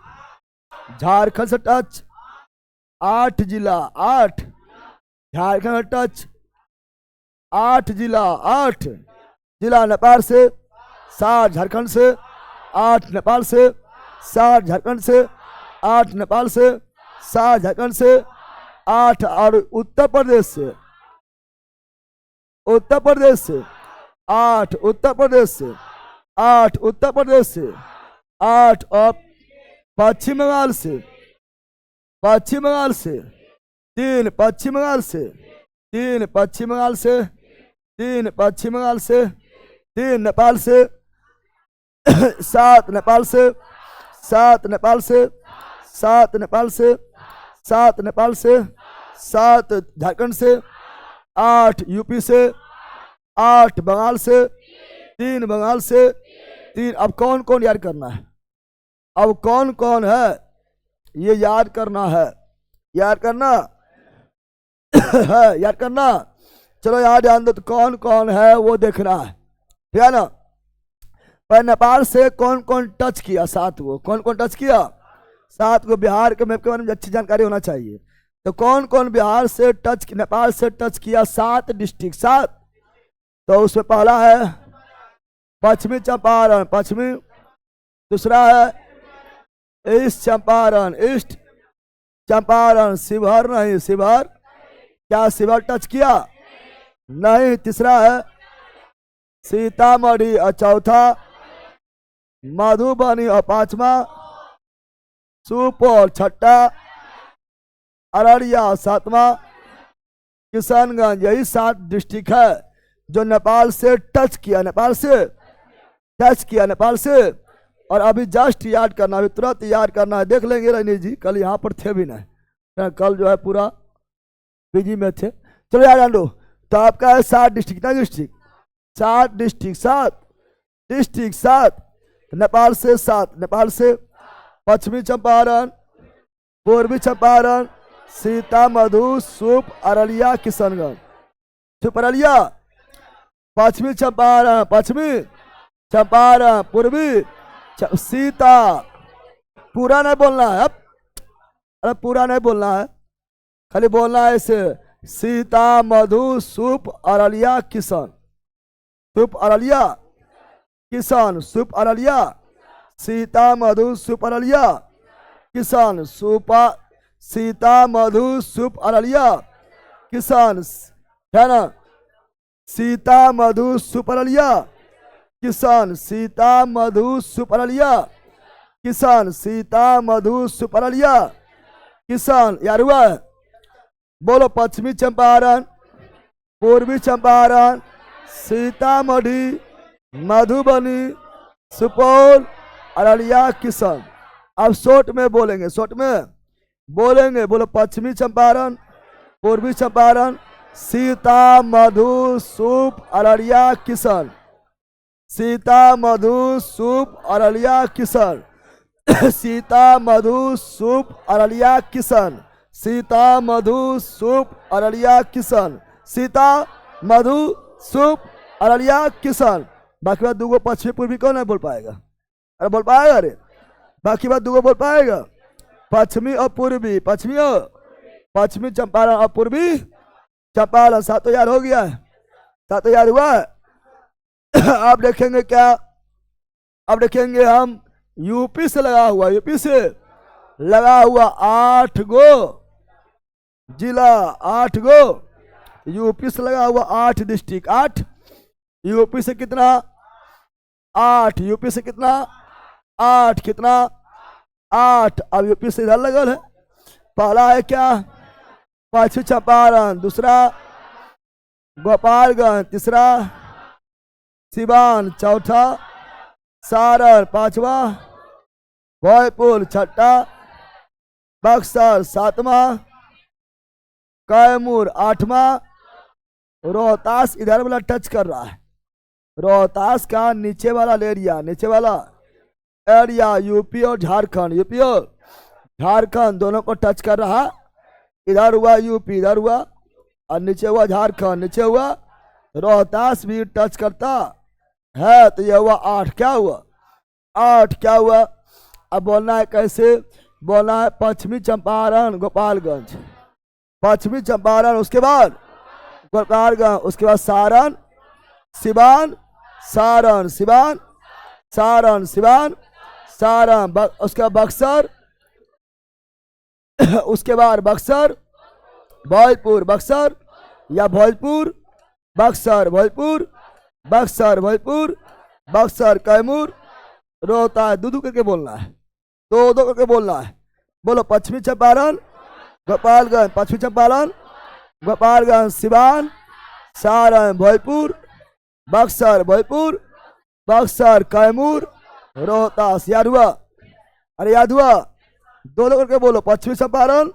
झारखंड से टच। 8 जिला 8, झारखंड टच 8 जिला 8 जिला नेपाल से 7 झारखंड से 8 नेपाल से 7 झारखंड से 8 नेपाल से 7 झारखंड से 8 और उत्तर प्रदेश से 8 उत्तर प्रदेश से 8 उत्तर प्रदेश से 8 और पश्चिम बंगाल से 3 पश्चिम बंगाल से 3 पश्चिम बंगाल से 3 पश्चिम बंगाल से 3 नेपाल से 7 नेपाल से 7 नेपाल से 7 नेपाल से 7 नेपाल से 7 झारखंड से 8 यूपी से 8 बंगाल से 3 बंगाल से 3। अब कौन कौन याद करना है? अब कौन कौन है ये याद करना है, याद करना है, याद करना। चलो याद ध्यान दो, तो कौन कौन है वो देखना है, ठीक है ना। पर नेपाल से कौन कौन टच किया? 7 को। कौन कौन टच किया? 7 को। बिहार के मैप के बारे में अच्छी जानकारी होना चाहिए। तो कौन कौन बिहार से टच, नेपाल से टच किया? 7 डिस्ट्रिक्ट 7। तो उसमें पहला है पश्चिमी चंपारण, पश्चिमी। दूसरा है ईस्ट चंपारण, ईस्ट चंपारण। शिवहर नहीं, शिवहर, क्या शिवहर टच किया? नहीं। तीसरा है सीतामढ़ी और चौथा मधुबनी और पांचवा सुपौल, छठा अररिया, सातवां किशनगंज। यही 7 डिस्ट्रिक्ट है जो नेपाल से टच किया, नेपाल से टच किया, नेपाल से। और अभी जस्ट याद करना, अभी तुरंत याद करना है। देख लेंगे रजनीश जी, कल यहाँ पर थे भी नहीं, कल जो है पूरा बिजी में थे। चलो याद लो। तो आपका है 7 डिस्ट्रिक्ट। कितना डिस्ट्रिक्ट? 7 district, 7 district 7। नेपाल से 7, नेपाल से पश्चिमी चंपारण, पूर्वी चंपारण, सीतामढ़ी, सुप, अररिया, किशनगंज। सुप, अररिया, पश्चिमी चंपारण, पश्चिमी चंपारण, पूर्वी सीता। पूरा नहीं बोलना है, अब अरे पूरा नहीं बोलना है, खाली बोलना है ऐसे। सीता, मधु, सुप, अररिया, किशन। सुप, अररिया, किशन। सुप, अररिया, सीता, मधु, सुप, अररिया, किशन। सुपा, सीता, मधु, सुप, अररिया, किशन, है ना। सीता, मधु, सुप, अररिया, किशन। सीता, मधु, सुप, अररिया, किशन। सीता, मधु, सुप, अररिया, किशन। यार हुआ? बोलो। पश्चिमी चंपारण, पूर्वी चंपारण, सीतामढ़ी, मधुबनी, सुपौल, अररिया, किशन। अब शॉर्ट में बोलेंगे, शॉर्ट में बोलेंगे। बोलो। पश्चिमी चंपारण, पूर्वी चंपारण, सीता, मधु, सुप, अररिया, किशन। सीता, मधु, सुप, अररिया, किशन। सीता, मधु, सुप, अररिया, किशन। सीता, मधु, सुप, अररिया, किशन। सीता, मधु, सुप, अररिया, किशन। बाकी बात दूगो पश्चिमी पूर्वी कौन है बोल पाएगा? अरे बोल पाएगा? अरे बाकी बात दूगो बोल पाएगा? पश्चिमी और पूर्वी, पश्चिमी और पश्चिमी चंपारण और पूर्वी चंपारण। 7 याद हो गया है, 7 याद हुआ है। आप देखेंगे क्या? अब देखेंगे हम यूपी से लगा हुआ, यूपी से लगा हुआ 8 गो जिला, 8 गो यूपी से लगा हुआ 8 डिस्ट्रिक्ट। 8 यूपी से कितना? 8 यूपी से कितना? 8 कितना? 8। अब यूपी से इधर लगल है। पहला है क्या? पश्चिमी चंपारण, दूसरा गोपालगंज, तीसरा सिवान, चौथा सारण, पांचवा भोजपुर, छठा बक्सर, सातवां कैमूर, आठवां रोहतास। इधर वाला टच कर रहा है, रोहतास का नीचे वाला एरिया, नीचे वाला एरिया यूपी और झारखंड, यूपी और झारखंड दोनों को टच कर रहा। इधर हुआ यूपी, इधर हुआ, और नीचे हुआ झारखंड, नीचे हुआ रोहतास भी टच करता है। तो यह हुआ 8। क्या हुआ? 8 क्या हुआ? अब बोलना है कैसे? बोलना है पश्चिमी चंपारण गोपालगंज, पश्चिमी चंपारण, उसके बाद गोपालगंज, उसके बाद सारण सिवान, सारण सिवान, सारण सिवान, सारण, उसके बाद बक्सर, उसके बाद बक्सर भोजपुर, बक्सर या भोजपुर, बक्सर भोजपुर, बक्सर भोजपुर, बक्सर कैमूर, रोहतास। दो करके बोलना है, दो करके बोलना है। बोलो पश्चिमी चंपारण गोपालगंज, पश्चिमी चंपारण गोपालगंज, सिवान, सारण भोजपुर, बक्सर भोजपुर, बक्सर कैमूर, रोहतास। याद हुआ? अरे याद हुआ? दो करके बोलो पश्चिमी चंपारण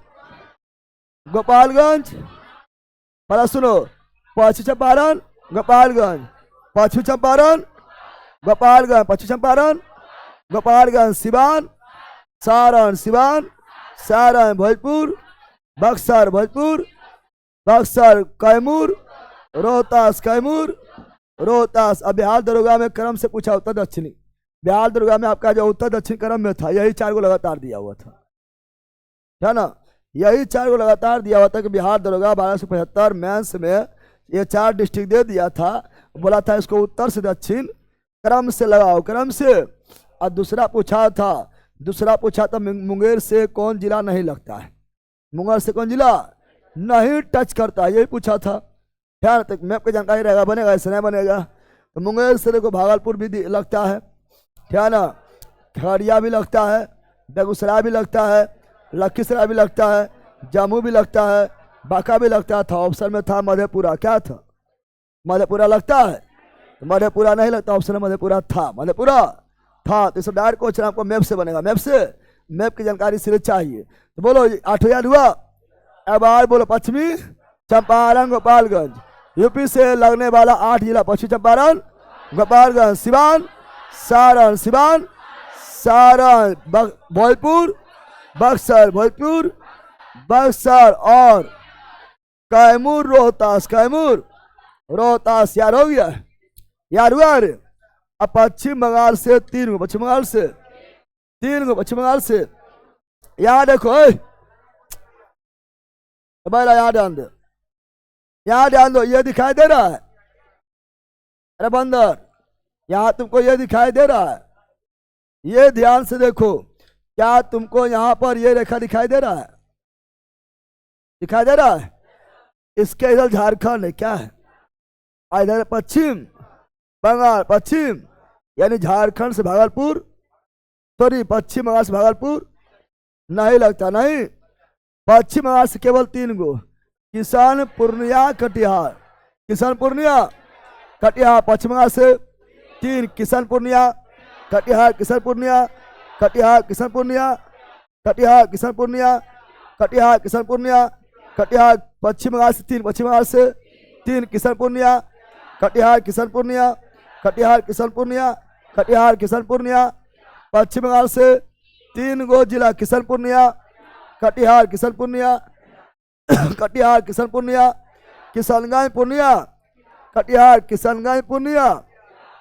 गोपालगंज, पहला सुनो, पश्चिमी चंपारण गोपालगंज, पश्चिमी चंपारण गोपालगंज, पश्चिमी चंपारण गोपालगंज, सिवान, सारण सिवान, सारण भोजपुर, बक्सर भोजपुर, बक्सर कैमूर, रोहतास कैमूर, रोहतास। अब बिहार दरोगा में क्रम से पूछा उत्तर दक्षिणी, बिहार दरोगा में आपका जो उत्तर दक्षिण क्रम में था यही 4 को लगातार दिया हुआ था, है ना? यही 4 को लगातार दिया हुआ था कि बिहार दरोगा 1275 मेंस में ये 4 डिस्ट्रिक्ट दे दिया था, बोला था इसको उत्तर से दक्षिण क्रम से लगाओ, क्रम से। और दूसरा पूछा था मुंगेर से कौन जिला नहीं लगता है, मुंगेर से कौन जिला नहीं टच करता, यही पूछा था। ध्यान तक मैप की जानकारी रहेगा, बनेगा ऐसे नहीं बनेगा। तो मुंगेर से देखो भागलपुर भी लगता है, ध्यान, खगड़िया भी लगता है, बेगूसराय भी लगता है, लखीसराय भी लगता है, जम्मू भी लगता है, बांका भी लगता था। ऑप्शन में था मधेपुरा, क्या था? मधेपुरा लगता है, मधेपुरा नहीं लगता, ऑप्शन में मधेपुरा था, मधेपुरा था। तो इस डायरेक्ट क्वेश्चन आपको मैप से बनेगा, मैप से, मैप की जानकारी सिर्फ चाहिए। तो बोलो 8 याद हुआ? अब बार बोलो पश्चिमी चंपारण गोपालगंज, यूपी से लगने वाला 8 जिला, पश्चिमी चंपारण गोपालगंज, सिवान, सारण सिवान, सारण भोजपुर, बक्सर भोजपुर, बक्सर और कैमूर रोहतास, कैमूर रोहतास। याद हो गया? याद हुआ? अरे अब पश्चिम बंगाल से 3 को, पश्चिम बंगाल से 3 को, पश्चिम बंगाल से याद देखो, याद ध्यान दो, याद ध्यान दो, ये दिखाई दे रहा है, अरे बंदर यहां तुमको ये दिखाई दे रहा है, ये ध्यान से देखो, क्या तुमको यहां पर ये रेखा दिखाई दे रहा है? दिखाई दे रहा है? इसके इधर झारखंड है, क्या है? इधर पश्चिम बंगाल, पश्चिम यानी झारखंड से भागलपुर, सॉरी पश्चिम बंगाल से भागलपुर नहीं लगता, नहीं। पश्चिम बंगाल से केवल 3 गो, किसान पूर्णिया कटिहार, किसान पूर्णिया कटिहार, पश्चिम बंगाल से 3, किसान पूर्णिया कटिहार, किसान पूर्णिया कटिहार, किसान पूर्णिया कटिहार, किसान पूर्णिया कटिहार, किसान पूर्णिया कटिहार, पश्चिम बंगाल से 3, पश्चिम बंगाल से 3, किसान पूर्णिया कटिहार, किसान पूर्णिया कटिहार, किसान पूर्णिया कटिहार, किसान पूर्णिया, पश्चिम बंगाल से 3 गो जिला, किसान पूर्णिया कटिहार, किसान पूर्णिया कटिहार, किसान पूर्णिया, किशनगंज पूर्णिया कटिहार, किशनगंज पूर्णिया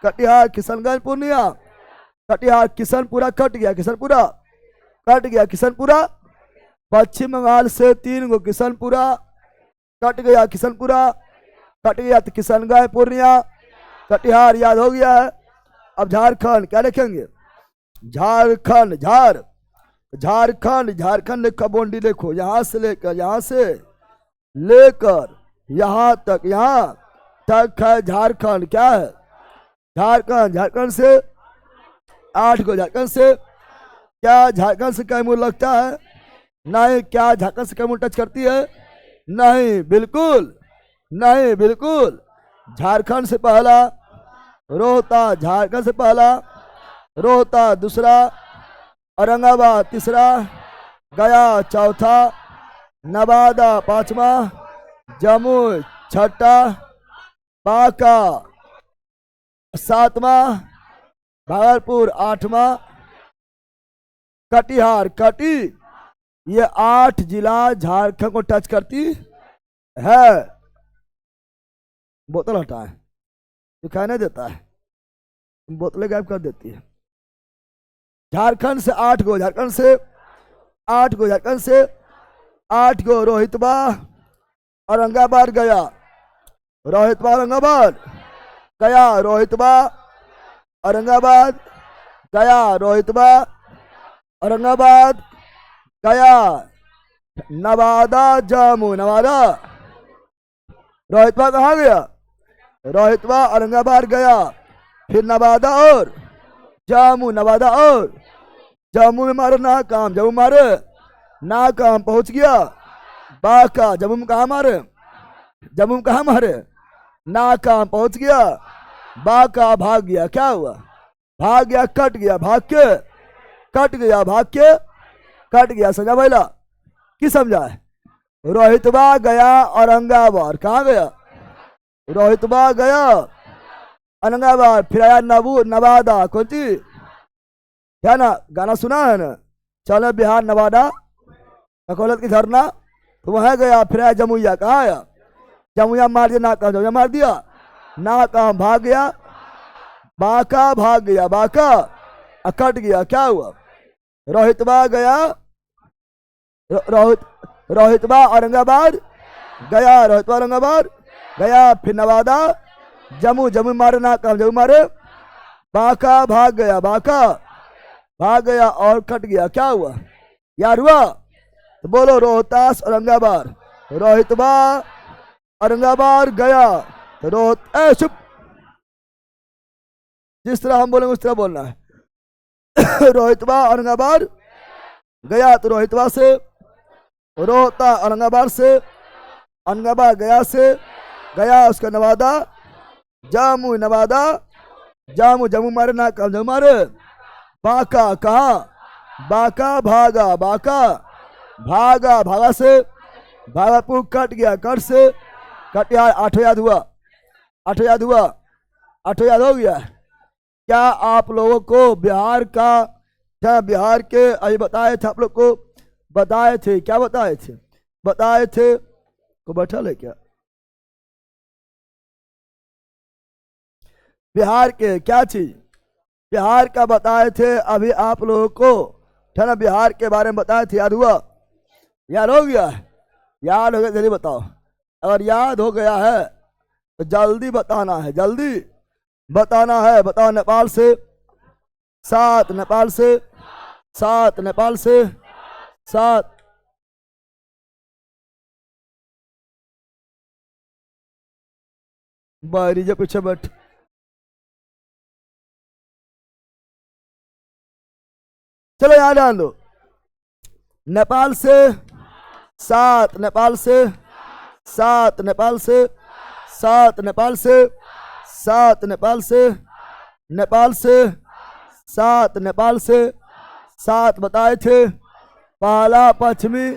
कटिहार, किशनगंज पूर्णिया कटिहार, किशनपुरा कट गया, किशनपुरा कट गया, किशनपुरा। पश्चिम बंगाल से 3 गो, किशनपुरा कट गया, किशनपुरा कट गया, तो किशनगंज पूर्णिया कटिहार। याद हो गया है? अब झारखंड क्या लिखेंगे? झारखंड, झारखंड, झारखंड का बाउंड्री देखो, यहां से लेकर यहां तक, यहां तक है झारखंड। क्या है? झारखंड। झारखंड से 8 गो, झारखंड से, क्या झारखंड से कैमूर लगता है? नहीं। क्या झारखंड से कैमूर टच करती है? नहीं, बिल्कुल नहीं, बिल्कुल। झारखंड से पहला रोहतास, झारखंड से पहला रोहतास, दूसरा औरंगाबाद, तीसरा गया, चौथा नवादा, 5वां जम्मू, 6ठा बांका, 7वां भागलपुर, 8वां कटिहार। कटी, ये 8 जिला झारखंड को टच करती है। बोतल हटाए, दिखाई नहीं देता है, बोतलें गायब कर देती है। झारखंड से 8 गो, झारखंड से 8 को झारखंड से, 8 को रोहितवा औरंगाबाद गया, रोहितवा औरंगाबाद गया, रोहितवा औरंगाबाद गया, रोहितवा औरंगाबाद गया, नवादा जम्मू, नवादा, रोहितवा कहाँ गया, रोहितवा औरंगाबाद गया, फिर नवादा और जम्मू, नवादा और जम्मू में मारे नाकाम, जम्मू मारे नाकाम, पहुंच गया बाका, जम्मू में कहा मारे, जम्मू में कहा मारे नाकाम, पहुंच गया बाका, भाग गया, क्या हुआ, भाग गया, कट गया, भाग के कट गया, भाग के कट गया, समझा भैला की समझा है। रोहितवा गया औरंगाबाद, कहाँ गया, रोहितवा गया औरंगाबाद, फिर आया नवादा, कौन सी क्या ना गाना सुना है ना, चलो बिहार नवादा अकोलत की झरना, तो वहां गया, फिर आया जमुइया, कहाँ आया, जमुइया मार दिया नाकाम, जमुइया मार दिया नाकाम, भाग गया बाका, भाग गया बाका, कट गया, क्या हुआ, रोहितवा गया, रोहितवा औरंगाबाद गया, रोहितवा औरंगाबाद गया, फिर नवादा जम्मू, जम्मू मारे नाकाम, जम्मू मारे बाका, भाग गया बाका, भाग गया और कट गया, क्या हुआ यार हुआ, तो बोलो रोहतास औरंगाबाद, रोहितवा औरंगाबाद गया, तो चुप, जिस तरह हम बोलेंगे उस तरह बोलना है। रोहितवा औरंगाबाद गया, तो रोहितवा से, रोहता औरंगाबाद से, औरंगाबाद गया से, गया उसका नवादा जम्मू, नवादा जम्मू, जम्मू मारे नाकाम, जम्मू मारे बाका, कहा बाका, भागा बाका, भागा, भागा से भागलपुर, कट गया, कट से कट गया, 8 याद हुआ, 8 याद हुआ, 8 याद हो गया। क्या आप लोगों को बिहार का, क्या बिहार के अभी बताए थे, आप लोग को बताए थे, क्या बताए थे, बताए थे को बैठा है क्या, बिहार के क्या चीज, बिहार का बताए थे अभी आप लोगों को, है ना, बिहार के बारे में बताए थे, याद हुआ, याद हो गया, याद हो गया जल्दी बताओ, अगर याद हो गया है तो जल्दी बताना है, जल्दी बताना है, बताओ। नेपाल से 7, नेपाल से 7, नेपाल से 7, बाहरी जो पीछे बैठ, चलो यहाँ डाल दो, नेपाल से 7, नेपाल से 7, नेपाल से 7, नेपाल से 7, नेपाल से, नेपाल से 7, नेपाल से 7 बताए थे, पहला पश्चिमी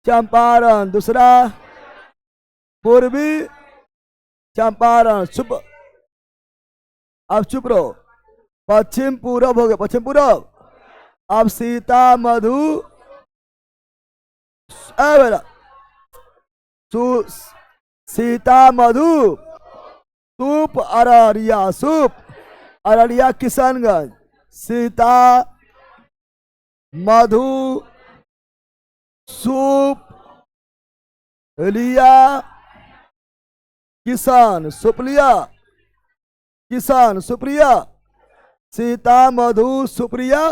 चंपारण, दूसरा पूर्वी चंपारण, चुप, अब चुप रहो, पश्चिम पूरब हो गया, पश्चिम पूरब, अब सीता मधु, सीता मधु सूप अररिया, सूप अररिया किशनगंज, सीता मधु सूप लिया किसान, सुप्रिया, किसान सुप्रिया, सीता मधु सुप्रिया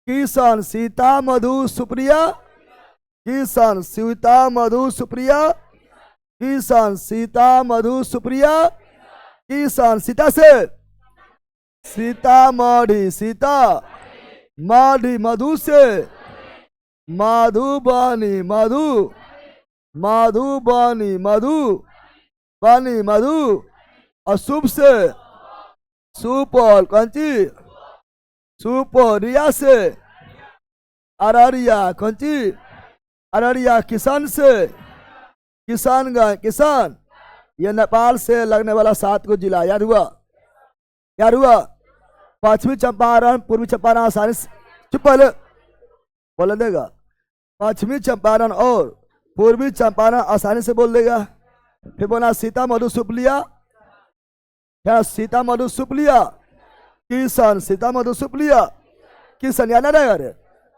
किसान, सीता मधु सुप्रिया किसान, सीता मधु सुप्रिया किसान, सीता मधु सुप्रिया किसान, सीता से सीता मढ़ी, सीता मढ़ी, मधु से मधुबनी, मधु मधुबनी, मधु बनी, मधु, और शुभ से सुपौल, कंची सुपौलिया से अररिया, कंची अररिया, किसान से किशनगंज, किसान, ये नेपाल से लगने वाला 7 को जिला, याद हुआ, याद हुआ। पश्चिमी चंपारण, पूर्वी चंपारण आसानी से, चुप पहले बोल देगा, पश्चिमी चंपारण और पूर्वी चंपारण आसानी से बोल देगा। फिर बोला सीता मधु सुप्लिया, क्या सीता मधु सुप्लिया किसान, सीता मधु सुप्लिया किसान, याद रहेगा रे,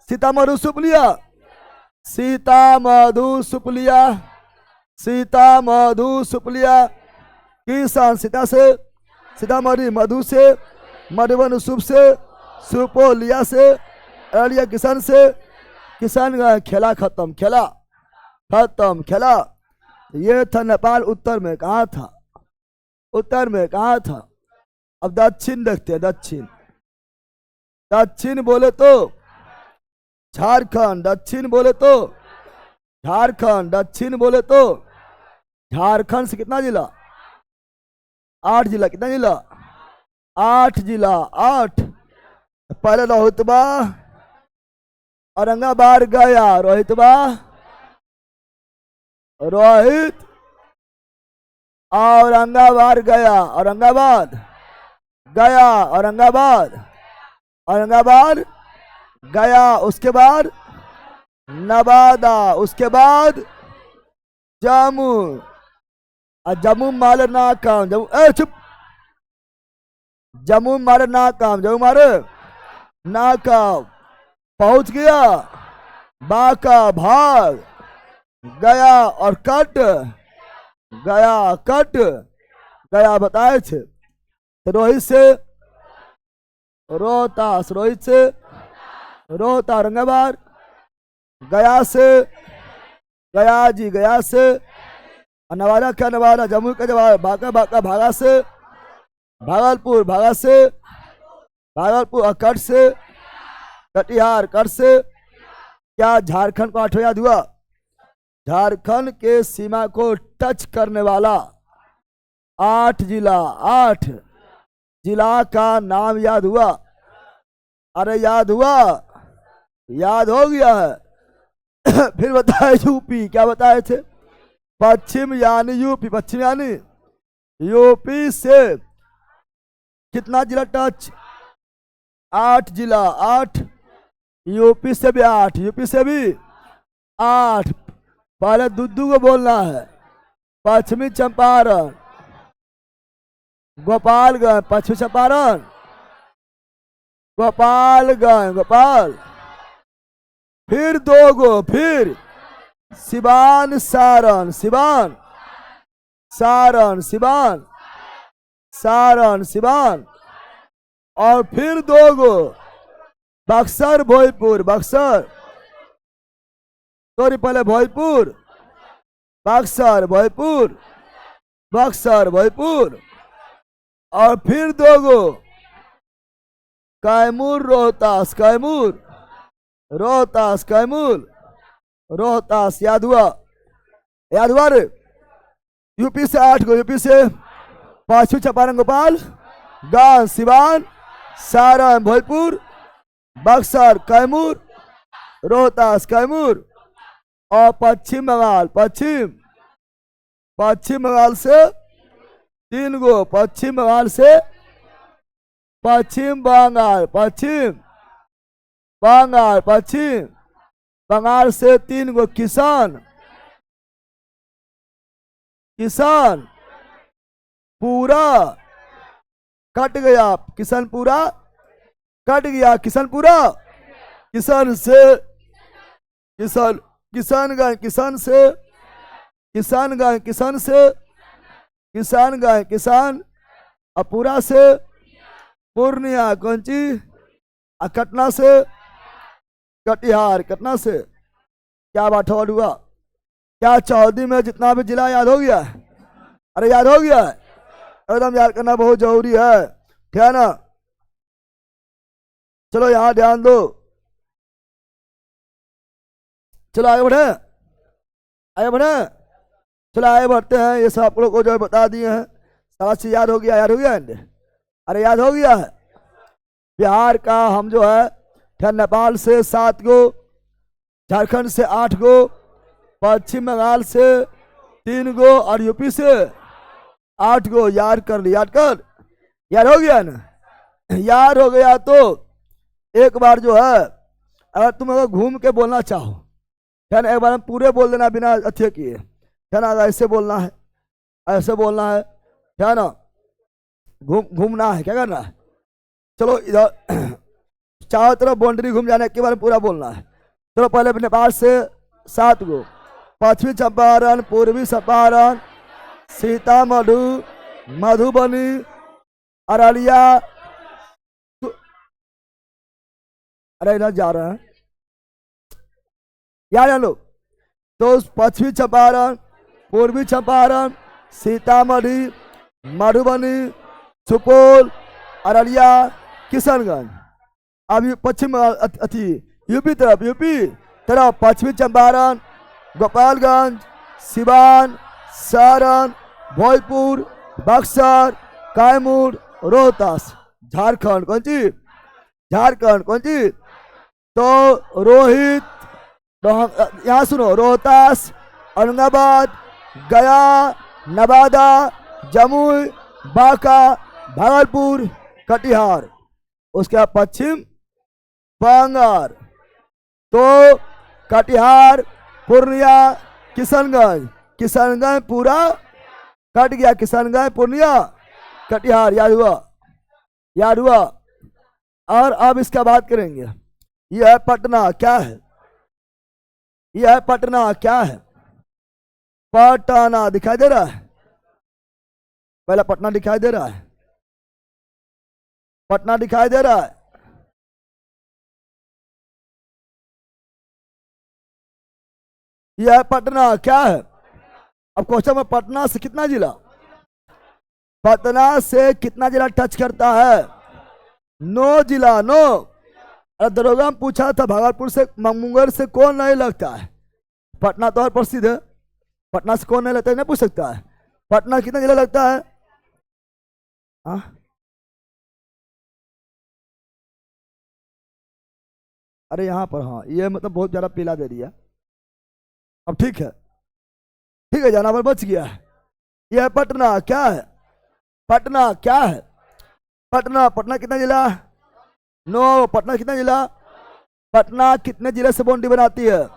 सीतामढ़ू सुपलिया, सीतामढ़ू सुपलिया, सीतामढ़ू सुपलिया। किसान सीता से, सीतामढ़ी मधु से, मधुबन सुप से, सुपोलिया से, अररिया किसान से, किसान का खेला खत्म, खेला खत्म, खेला। ये था नेपाल। उत्तर में कहाँ था? उत्तर में कहाँ था? अब दक्षिण देखते हैं। दक्षिण, दक्षिण बोले तो झारखंड, दक्षिण बोले तो झारखंड, दक्षिण बोले तो झारखंड से कितना जिला? 8 जिला। कितना जिला? 8 जिला। 8। पहले रोहितबा, औरंगाबाद गया, रोहितबा, रोहित, औरंगाबाद गया, औरंगाबाद गया, औरंगाबाद, औरंगाबाद गया। उसके बाद नवादा, उसके बाद जम्मू, और जम्मू मारे नाकाम, जम्मू चुप, जम्मू मारे नाकाम, जम्मू मारे नाकाम। पहुंच गया बाका, भाग गया और कट गया, कट गया। बताए थे रोहित से रोहतास, रोहित से रोहतास, औरंगाबाद, गया से, गया जी, गया से, नवादा क्या? नवादा, जम्मू का जवाब, बाका, बाका, भागा से, भागलपुर, भागा से, भागलपुर, और कट से, कटिहार, कट से। क्या झारखंड को 8 याद हुआ? झारखंड के सीमा को टच करने वाला 8 जिला, 8 जिला का नाम याद हुआ? अरे याद हुआ, याद हो गया है। फिर बताए यूपी, क्या बताए थे? पश्चिम यानी यूपी, पश्चिम यानी यूपी से कितना जिला टच? 8 जिला, 8। यूपी से भी 8, यूपी से भी 8। पहले दुद्दू को बोलना है। पश्चिमी चंपारण, गोपालगंज, पश्चिमी चंपारण, गोपालगंज, गोपाल। फिर 2 गो, फिर सिवान, सारण, सिवान, सारण, सिवान, सारण, सिवान। और फिर 2 गो, बक्सर, भोजपुर, बक्सर, सॉरी पहले भोजपुर, बक्सर, भोजपुर, बक्सर, भोजपुर। और फिर 2 गो, कैमूर, रोहतास, कैमूर, रोहतास, कैमूर, रोहतास। याद हुआ? याद हुआ रे? यूपी से 8 गो, यूपी से पश्चिम चंपारण, गोपाल गंज, सिवान, सारण, भोजपुर, बक्सर, कैमूर, रोहतास, कैमूर। और पश्चिम बंगाल, पश्चिम बंगाल से 3 गो, पश्चिम बंगाल से, पश्चिम बंगाल, पश्चिम बंगाल, पश्चिम बंगाल से 3 गो, किसान, किसान पूरा कट गया, किसान पूरा कट गया, किसान पूरा, किसान से, किसान, किसानगंज, किसान से, किसानगंज, किसान से, किसानगंज, किसान, अपूरा से, पूर्णिया, कौंची, कटना से, कटिहार, कटना से। क्या बात हुआ? क्या चौधरी में जितना भी जिला याद हो गया? अरे याद हो गया? एकदम याद करना बहुत जरूरी है, ठीक है ना? चलो यहाँ ध्यान दो, चलो आगे बढ़े, आगे बढ़े, चलो आगे बढ़ते हैं। ये सब आप लोग को जो बता दिए हैं, सारा चीज याद हो गया? याद हो गया? अरे याद हो गया है। बिहार का हम जो है, नेपाल से 7 गो, झारखंड से 8 गो, पश्चिम बंगाल से 3 गो, और यूपी से 8 गो। याद कर ली? याद कर, याद हो गया ना? याद हो गया तो एक बार जो है, अगर तुम अगर घूम के बोलना चाहो, है ना, एक बार हम पूरे बोल देना बिना अच्छे किए, है ना? ऐसे बोलना है, ऐसे बोलना है ना? घूमना है, क्या करना है? चलो इधर चारों तरफ बाउंड्री घूम जाने के बारे में पूरा बोलना है। चलो पहले नेपाल से 7 गो, पश्चिमी चंपारण, पूर्वी चंपारण, सीतामढ़ी, मधुबनी, अररिया, अरे इधर जा रहे हैं यार लोग। तो पश्चिमी चंपारण, पूर्वी चंपारण, सीतामढ़ी, मधुबनी, सुपौल, अररिया, किशनगंज। अब पश्चिम यूपी तरफ पश्चिमी चंपारण, गोपालगंज, सिवान, सारण, भोजपुर, बक्सर, कैमूर, रोहतास। झारखंड कौन सी? झारखंड कौन सी? तो रोहित, यहाँ सुनो, रोहतास, औरंगाबाद, गया, नवादा, जमुई, बांका, भागलपुर, कटिहार। उसके बाद पश्चिम बंगाल, तो कटिहार, पूर्णिया, किशनगंज पूरा कट गया। किशनगंज, पूर्णिया, कटिहार। याद हुआ। और अब इसका बात करेंगे। यह है पटना। क्या है? यह है पटना। क्या है? पटना दिखाई दे रहा है? पहला पटना दिखाई दे रहा है? पटना दिखाई दे रहा है? यह है पटना। क्या है? अब क्वेश्चन में पटना से कितना जिला, पटना से कितना जिला टच करता है? 9 जिला। 9। दरोगा में पूछा था भागलपुर से, मुंगेर से कौन नहीं लगता है? पटना तो और प्रसिद्ध है। पटना से कौन नहीं लगता है, नहीं पूछ सकता है। पटना कितना जिला लगता है? अरे यहाँ पर, हाँ ये मतलब बहुत ज्यादा पीला दे दिया। अब ठीक है, ठीक है, जानवर बच गया है। यह है पटना। क्या है? पटना। क्या है? पटना कितना जिला? 9। पटना कितना जिला? पटना कितने जिले से बाउंड्री बनाती है?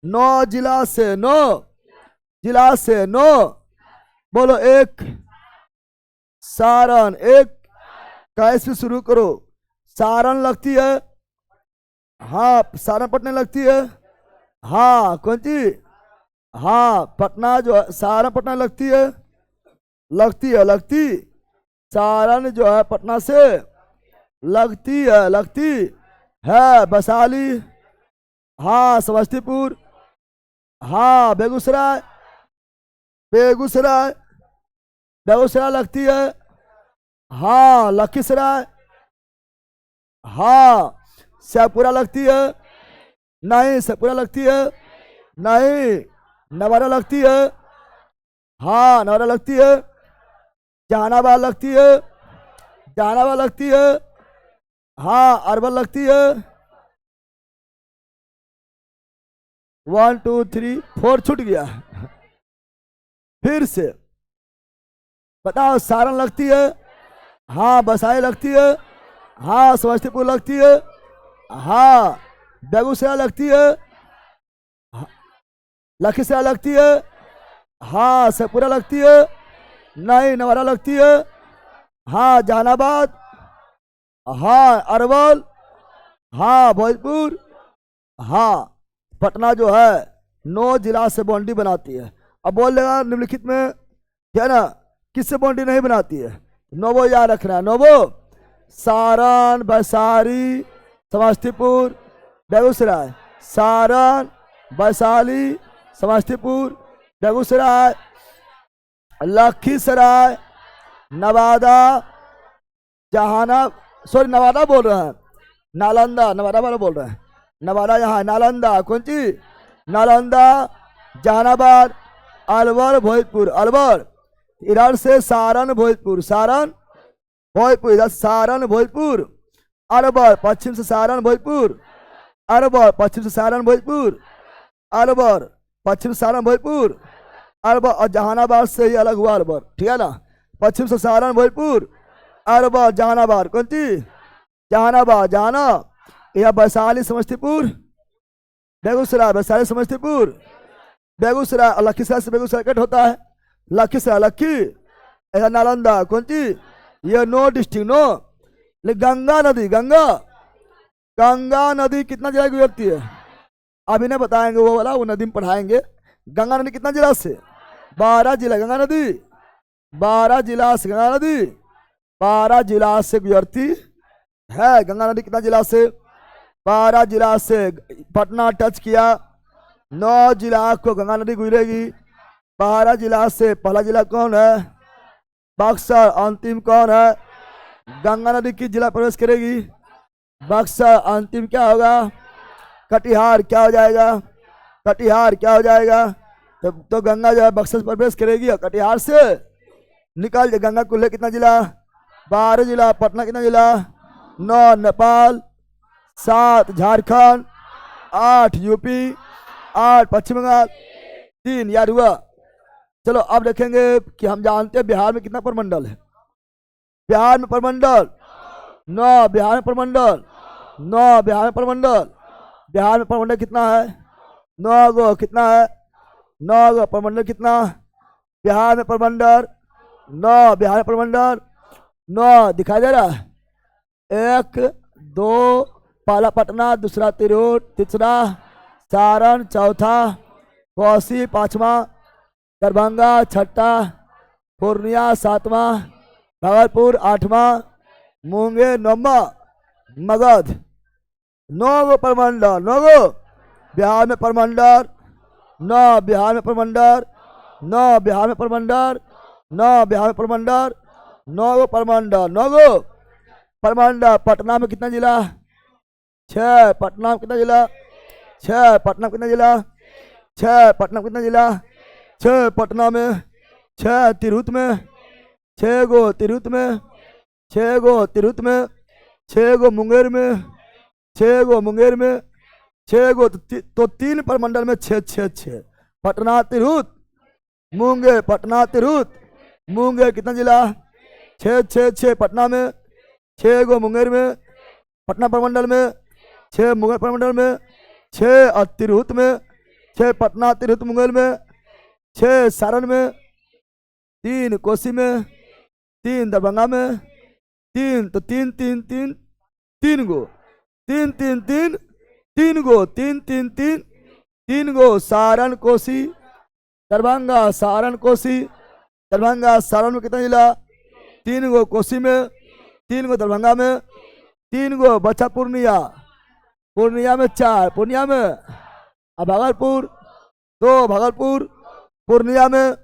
9 जिला से। 9 जिला से। 9 बोलो। 1 सारण। 1 कैसे शुरू करो? सारण लगती है। हाँ, सारण पटना लगती है। हाँ, कौन सी? हाँ, पटना जो है, सारण पटना लगती है। लगती सारण जो है पटना से लगती है। वैशाली, हाँ समस्तीपुर, हाँ बेगूसराय लगती है। हाँ लखीसराय, हाँ शेखपुरा लगती है। नहीं, शेखपुरा लगती है। नहीं, नवादा लगती है। हाँ नवादा लगती है। जहानाबाद लगती है। हाँ अरवल लगती है। 1 2 3 4 छूट गया। फिर से बताओ। सारण लगती है। हाँ बसाई लगती है। हाँ समस्तीपुर लगती है। हाँ बेगूसराय लगती है। लखीसराय लगती है। हाँ शेखपुरा लगती है। नहीं, नवादा लगती है। हाँ जहानाबाद, हाँ अरवल, हाँ भोजपुर। हाँ पटना जो है 9 जिला से बाउंड्री बनाती है। अब बोल देगा निम्नलिखित में क्या ना किससे बाउंड्री नहीं बनाती है? 9 याद रखना है। 9 सारण, वैशाली, समस्तीपुर, बेगूसराय। सारण, वैशाली, समस्तीपुर, बेगूसराय, लखीसराय, नवादा, नवादा बोल रहे हैं, नालंदा, नवादा वाला बोल रहे हैं। नवादा यहाँ, नालंदा कौन सी? नालंदा, जहानाबाद, अलवर, भोजपुर। अलवर इधर से सारण, भोजपुर, इधर सारण, भोजपुर। अलवर पश्चिम से सारण, भोजपुर। अलवर पश्चिम से सारण, भोजपुर। अलवर पश्चिम से सारण, भोजपुर। अलवर और जहानाबाद से ही अलग हुआ अलवर, ठीक है ना? पश्चिम से सारण, भोजपुर, अलवर, जहानाबाद कौन सी? जहानाबाद, यह वैशाली, समस्तीपुर, बेगूसराय। वैशाली, समस्तीपुर, बेगूसराय और लखीसराय से बेगूसराय कट होता है। लखीसराय, इधर नालंदा कौन सी? यह 9 डिस्ट्रिक्ट। 9 गंगा नदी, गंगा नदी कितना जिला की गुजरती है? अभी नहीं बताएंगे वो वाला, वो नदी में पढ़ाएंगे। गंगा नदी कितना जिला से? 12 जिला। गंगा नदी 12 जिला से, गंगा नदी 12 जिला से गुजरती है। गंगा नदी कितना जिला से? 12 जिला से। पटना टच किया, 9 जिला को गंगा नदी गुजरेगी। 12 जिला से पहला जिला कौन है? बक्सर। अंतिम कौन है? गंगा नदी किस जिला प्रवेश करेगी? बक्सर। अंतिम क्या होगा? कटिहार। क्या हो जाएगा? कटिहार। क्या हो जाएगा? तो गंगा जो है बक्सर प्रवेश करेगी और कटिहार से निकल जाए। गंगा कुल कितना जिला? 12 जिला। पटना कितना जिला? 9 नेपाल, 7 झारखंड, 8 यूपी, 8 पश्चिम बंगाल, 3 याद हुआ। चलो अब देखेंगे कि हम जानते हैं बिहार में कितना प्रमंडल है। बिहार में प्रमंडल 9। बिहार में प्रमंडल 9। बिहार में प्रमंडल, बिहार में प्रमंडल कितना है? 9 गो। कितना है? 9 गो। प्रमंडल कितना? बिहार में प्रमंडल 9। बिहार में प्रमंडल 9 दिखाई दे रहा है। 1 2 पहला पटना, दूसरा तिरहुत, तीसरा सारण, चौथा कोसी, 5वां दरभंगा, 6ठा पूर्णिया, 7वां भागलपुर, 8वां मुंगेर, 9वां मगध। 9 गो प्रमंडल। 9 गो बिहार में प्रमंडल 9। बिहार में प्रमंडल 9। बिहार में प्रमंडल 9। बिहार में प्रमंडल 9 गो प्रमंडल। 9 गो प्रमंडल। पटना में कितना जिला? 6। पटना में कितना जिला? 6। पटना में कितना जिला? 6। पटना में कितना जिला? 6 पटना में। 6 तिरहुत में। 6 गो तिरहुत में। 6 गो तिरहुत में। 6 गो मुंगेर में। 6 गो मुंगेर में। 6 गो तो 3 प्रमंडल में 6 6 6। पटना तिरहुत मुंगेर। पटना तिरहुत मुंगेर कितना जिला? 6 6 6 पटना में, 6 गो मुंगेर में, पटना प्रमंडल में, 6 मुंगेर प्रमंडल में, 6 और तिरहुत में, 6 पटना तिरहुत मुंगेर में, 6 सारण में, 3 कोसी में, 3 दरभंगा में, 3 तो 3 3 3 3 गो, 3 3 3 3 गो, 3 3 3 3 गो सारण कोसी दरभंगा। सारण कोसी दरभंगा। सारण में कितना जिला? 3 गो कोसी में, 3 गो दरभंगा में, 3 गो बचा पूर्णिया। पूर्णिया में 4। पूर्णिया में अब भागलपुर 2। भागलपुर पूर्णिया में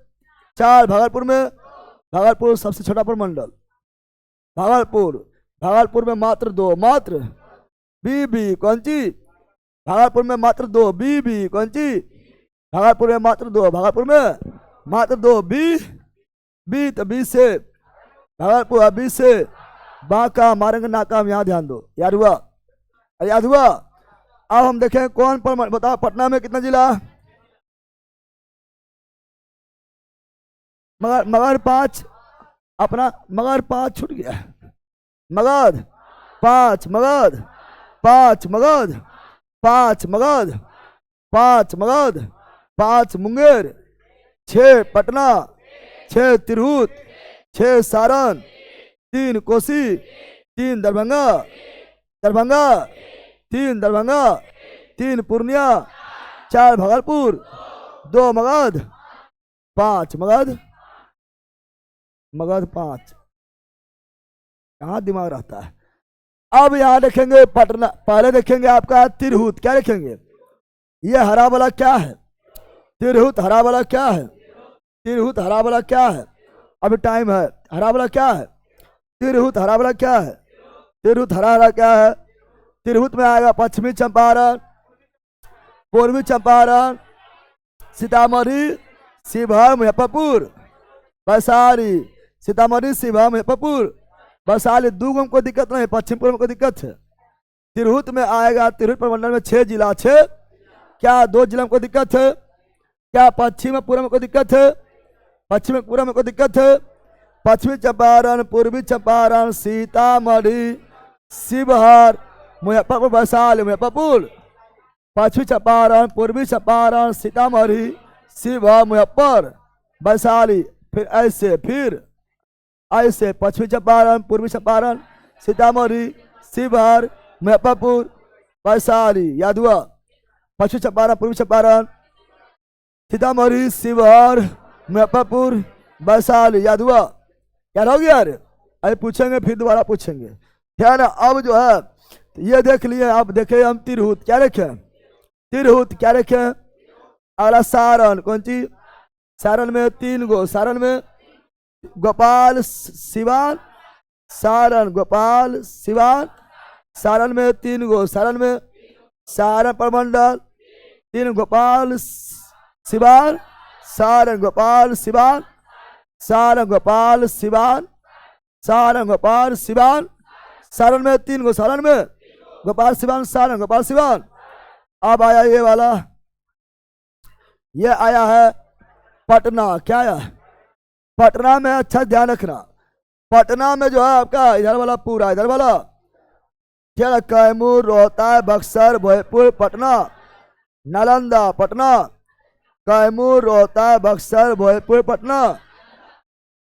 4। भागलपुर में, भागलपुर सबसे छोटा प्रमंडल भागलपुर। भागलपुर में मात्र 2। मात्र बीबी कौन सी? भागलपुर में मात्र 2 बीबी कौन सी? भागलपुर में मात्र 2। भागलपुर में मात्र 2 बी तो बी से भागलपुर, बी से बांका मारेंगे नाकाम। यहाँ ध्यान दो। याद हुआ? याद हुआ? अब हम देखें कौन पर बताओ। पटना में कितना जिला? मगर 5 अपना, मगर 5 छूट गया। मगध 5, मगध 5, मगध 5, मगध 5, मगध 5 मुंगेर, 6 पटना, 6 तिरहुत, 6 सारण, 3 कोसी, 3 दरभंगा, दरभंगा 3 दरभंगा, 3 पूर्णिया, 4 भागलपुर, 2 मगध, 5 मगध, मगध 5। कहाँ दिमाग रहता है। अब यहाँ देखेंगे पटना। पहले देखेंगे आपका तिरहुत। क्या देखेंगे? ये हरा वाला क्या है? तिरहुत। हरा वाला क्या है? तिरहुत। हरा वाला क्या है? अभी टाइम है। हरा वाला क्या है? तिरहुत। हरा वाला क्या है? तिरहुत। हरा वाला क्या है? तिरहुत में आएगा पश्चिमी चंपारण, पूर्वी चंपारण, सीतामढ़ी, शिवहर, मुजफ्फरपुर, वैशाली। सीतामढ़ी, शिवहर, मुजफ्फरपुर, वैशाली। 2 गो में कोई दिक्कत नहीं, पश्चिम पूर्व में कोई दिक्कत है। तिरहुत में आएगा, तिरहुत प्रमंडल में 6 जिला। 6 क्या? 2 जिला में कोई दिक्कत है क्या? पश्चिम पूर्व में कोई दिक्कत है? पश्चिम पूर्व में कोई दिक्कत है? पश्चिमी चंपारण, पूर्वी चंपारण, सीतामढ़ी, शिवहर, मुजफ्फरपुर, वैशाली। मुजफ्फरपुर, पश्चिमी चंपारण, पूर्वी चंपारण, सीतामढ़ी, शिवहर, मुजफ्फर, वैशाली। फिर ऐसे, फिर ऐसे पश्चिमी चंपारण, पूर्वी चंपारण, सीतामढ़ी, शिवहर, मुजफ्फरपुर, वैशाली, याद हुआ। पश्चिम चंपारण, पूर्वी चंपारण, सीतामढ़ी, शिवहर, मुजफ्फरपुर, वैशाली, याद हुआ। याद हो गया? अरे अभी पूछेंगे, फिर दोबारा पूछेंगे, क्या ना। अब जो है तो ये देख लिए आप, देखे हम तिरहुत, क्या रखे? तिरहुत, क्या रखे? अगला सारण, कौन चीज? सारण में 3 गो, सारण में गोपाल सिवान, सारण गोपाल सिवान, सारण में 3 गो, सारण में सारण प्रमंडल, 3 गोपाल सिवान, सारण गोपाल सिवान, सारण गोपाल सिवान, सारण गोपाल सिवान, सारण में 3 गो, सारण में गोपाल सिवान, सारण गोपाल सिवान। अब आया ये वाला, ये आया है पटना, क्या आया? पटना में अच्छा ध्यान रखना, पटना में जो है आपका इधर वाला पूरा, इधर वाला क्या, कैमूर, रोहतक, बक्सर, भोजपुर, पटना, नालंदा, पटना, कैमूर, रोहतक, बक्सर, भोजपुर, पटना,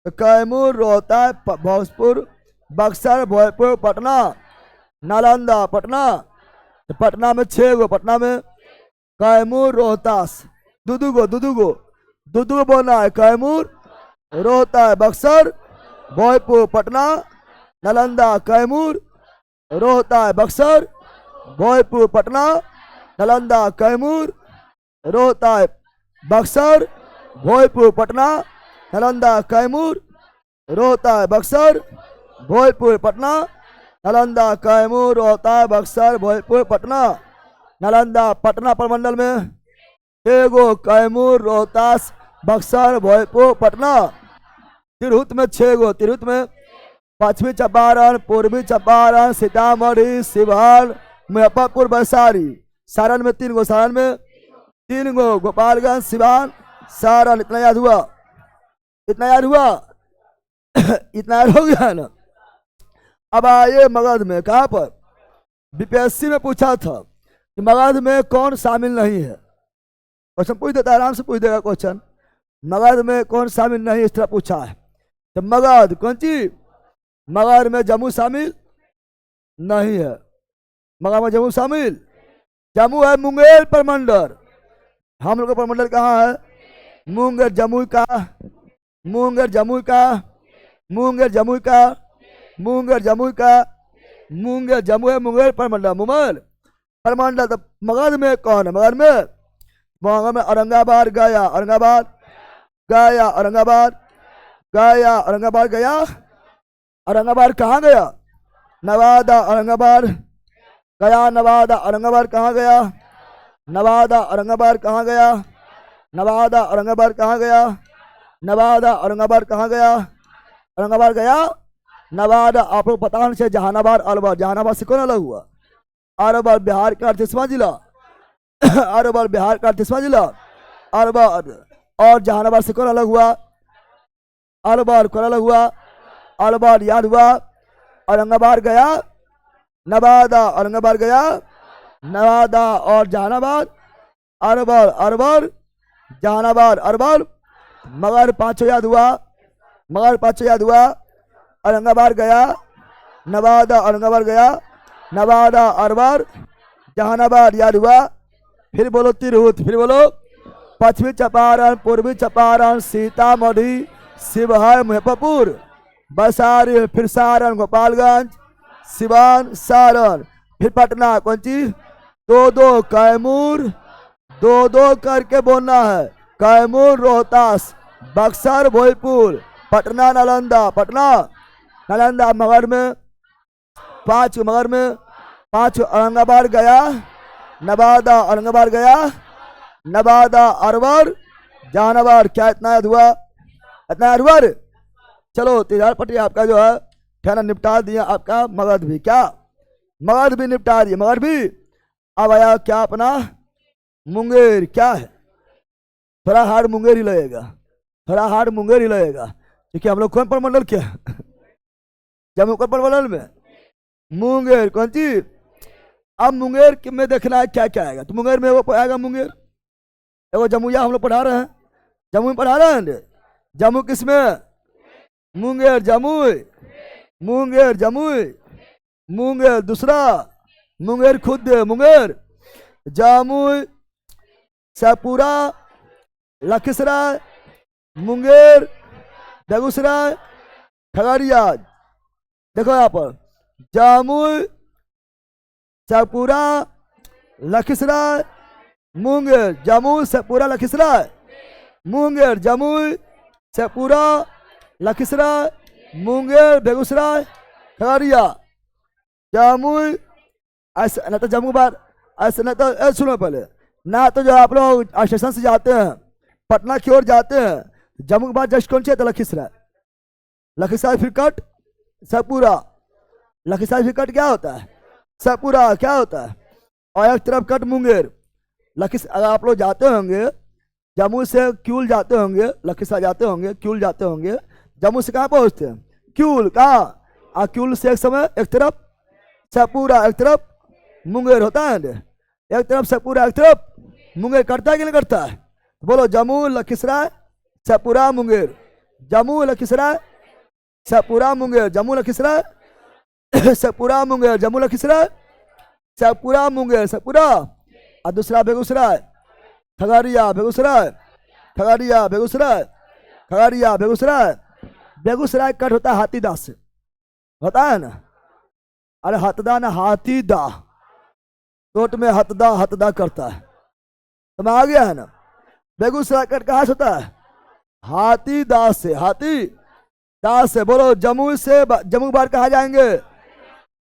कैमूर, रोहतक, भोजपुर, बक्सर, भोजपुर, पटना, नालंदा, पटना। तो पटना में 6 गो, पटना में कैमूर, रोहतास, दू बोलना है, कैमूर, रोहतक, बक्सर, भोजपुर, पटना, नालंदा, कैमूर, रोहतक, बक्सर, भोजपुर, पटना, नालंदा, कैमूर, रोहतक, बक्सर, भोजपुर, पटना, नालंदा, कैमूर, रोहतक, बक्सर, भोजपुर, पटना, नालंदा, कैमूर, रोहतक, बक्सर, भोजपुर, पटना, नालंदा। पटना प्रमंडल में 6 गो, कैमूर, रोहतास, बक्सर, भोजपुर, पटना। तिरहुत में 6 गो, तिरहुत में पश्चिमी चंपारण, पूर्वी चंपारण, सीतामढ़ी, शिवहर, मुजफ्फरपुर, वैशाली। सारण में 3 गो, सारण में 3 गो, गोपालगंज, सिवान, सारण। इतना याद हुआ? इतना याद हुआ? इतना याद हो गया ना। अब आइए मगध में, कहां पर? बीपीएससी में पूछा था कि मगध में कौन शामिल नहीं है। क्वेश्चन पूछ देता, आराम से पूछ देगा क्वेश्चन। मगध में कौन शामिल नहीं, इस तरह पूछा है। तो मगध कौन चीज? मगध में जम्मू शामिल नहीं है। मगध में जम्मू शामिल, जम्मू है मुंगेर प्रमंडल। हम लोग का प्रमंडल कहाँ है? मुंगेर, जमुई का, मुंगेर, जमुई का, मुंगेर, जमुई का, मुंगेर, जमुई का, मुंगेर, जमुई है मुंगेर प्रमंडल, मुंगेर प्रमंडल। तो मगध में कौन है? मगध में औरंगाबाद, गया, औरंगाबाद, गया, औरंगाबाद, गया, औरंगाबाद, गया। औरंगाबाद कहाँ गया? नवादा, औरंगाबाद, गया, नवादा, औरंगाबाद कहाँ गया? नवादा, औरंगाबाद कहाँ गया? नवादा, औरंगाबाद कहाँ गया? नवादा, औरंगाबाद कहाँ गया? औरंगाबाद गया, नवादा। आप लोग पता नहीं, जहानाबाद, अलवर, जहानाबाद से कौन अलग हुआ? अलवर बिहार का 38वां जिला, अलवर बिहार का 38वां जिला, अलवर। और जहानाबाद से कौन अलग हुआ? अलवर कौन अलग हुआ? अलवर, याद हुआ? औरंगाबाद गया, नवादा, औरंगाबाद गया, नवादा और जहानाबाद, अलवर, अलवर, जहानाबाद, अलवर। मगर 5 याद हुआ? मगर 5 याद हुआ? औरंगाबाद गया, नवादा, औरंगाबाद गया, नवादा, अलवर, जहानाबाद, याद हुआ? फिर बोलो तिरहुत, फिर बोलो पश्चिमी चंपारण, पूर्वी चंपारण, सीतामढ़ी, शिवहर, मुजफ्फरपुर, वैशाली, फिर सारण, गोपालगंज, सिवान, सारण, फिर पटना। कौन चीज? 2-2, कैमूर, 2-2 करके बोलना है। कैमूर, रोहतास, बक्सर, भोजपुर, पटना, नालंदा, पटना, नालंदा। मगध में 5, मगध में 5, औरंगाबाद गया, नवादा, औरंगाबाद गया, नवादा, अलवर, जहानाबाद। क्या इतना याद हुआ? इतना याद हुआ? चलो तिहाड़ पट्टी आपका जो है ठहरा निपटा दिया, आपका मगध भी, क्या मगध भी निपटा दिया, मगध भी। अब आया क्या अपना मुंगेर। क्या है? थोड़ा हार्ड मुंगेर ही लगेगा, थोड़ा हार्ड मुंगेर ही लगेगा, क्योंकि हम लोग कौन प्रमंडल क्या जम्मू कौन प्रमंडल में? मुंगेर। कौन चीज? अब मुंगेर में देखना है क्या क्या आएगा। तो मुंगेर में वो आएगा मुंगेर, वो जमुया हम लोग पढ़ा रहे हैं, जम्मू में पढ़ा रहे हैं। जम्मू किसमें? मुंगेर, जमुई, मुंगेर, जमुई, मुंगेर दूसरा, मुंगेर खुद मुंगेर, जामुई, शेखपुरा, लखीसराय, मुंगेर, बेगूसराय, खगड़िया। देखो यहाँ पर जामुई, शेखपुरा, लखीसराय, मुंगेर, जमुई, शेखपुरा, लखीसराय, मुंगेर, जमुई, शेखपुरा, लखीसराय, मुंगेर, बेगूसराय, खगड़िया। जमुई ऐसे ना तो जम्मू बार, ऐसे ना तो सुनो पहले ना, तो जो आप लोग स्टेशन से जाते हैं पटना की ओर जाते हैं, जम्मू के बाद जस्ट कौन सी है तो लखीसराय, लखीसराय फिर कट शेखपुरा, लखीसराय फिर कट क्या होता है शेखपुरा क्या होता है, और एक तरफ कट मुंगेर। अगर आप लोग जाते होंगे जम्मू से क्यूल जाते होंगे, लखीसराय जाते होंगे, क्यूल जाते होंगे, जम्मू से कहाँ पहुँचते हैं क्यूल, कहाँ क्यूल से एक समय एक तरफ शेखपुरा एक तरफ मुंगेर होता है, एक तरफ शेखपुरा एक तरफ मुंगेर, करता है कि नहीं करता है, बोलो जम्मू लखीसराय शेखपुरा मुंगेर, जम्मू लखीसराय शेखपुरा मुंगेर, जम्मू लखीसराय शेखपुरा मुंगेर, जम्मू लखीसराय शेखपुरा मुंगेर, शेखपुरा। और दूसरा बेगूसराय, खगड़िया, बेगूसराय, खगड़िया, बेगूसराय, खगड़िया, बेगूसराय। बेगूसराय कट होता है हाथीदा से, होता है ना, अरे हतदा ना हाथीदा, टोट में हतदा हतदा करता है, समझ आ गया है ना। बेगूसराय कट कहाँ से होता है हाथीदा से, हाथीदा से। बोलो जम्मू से, जम्मू बार कहाँ जाएंगे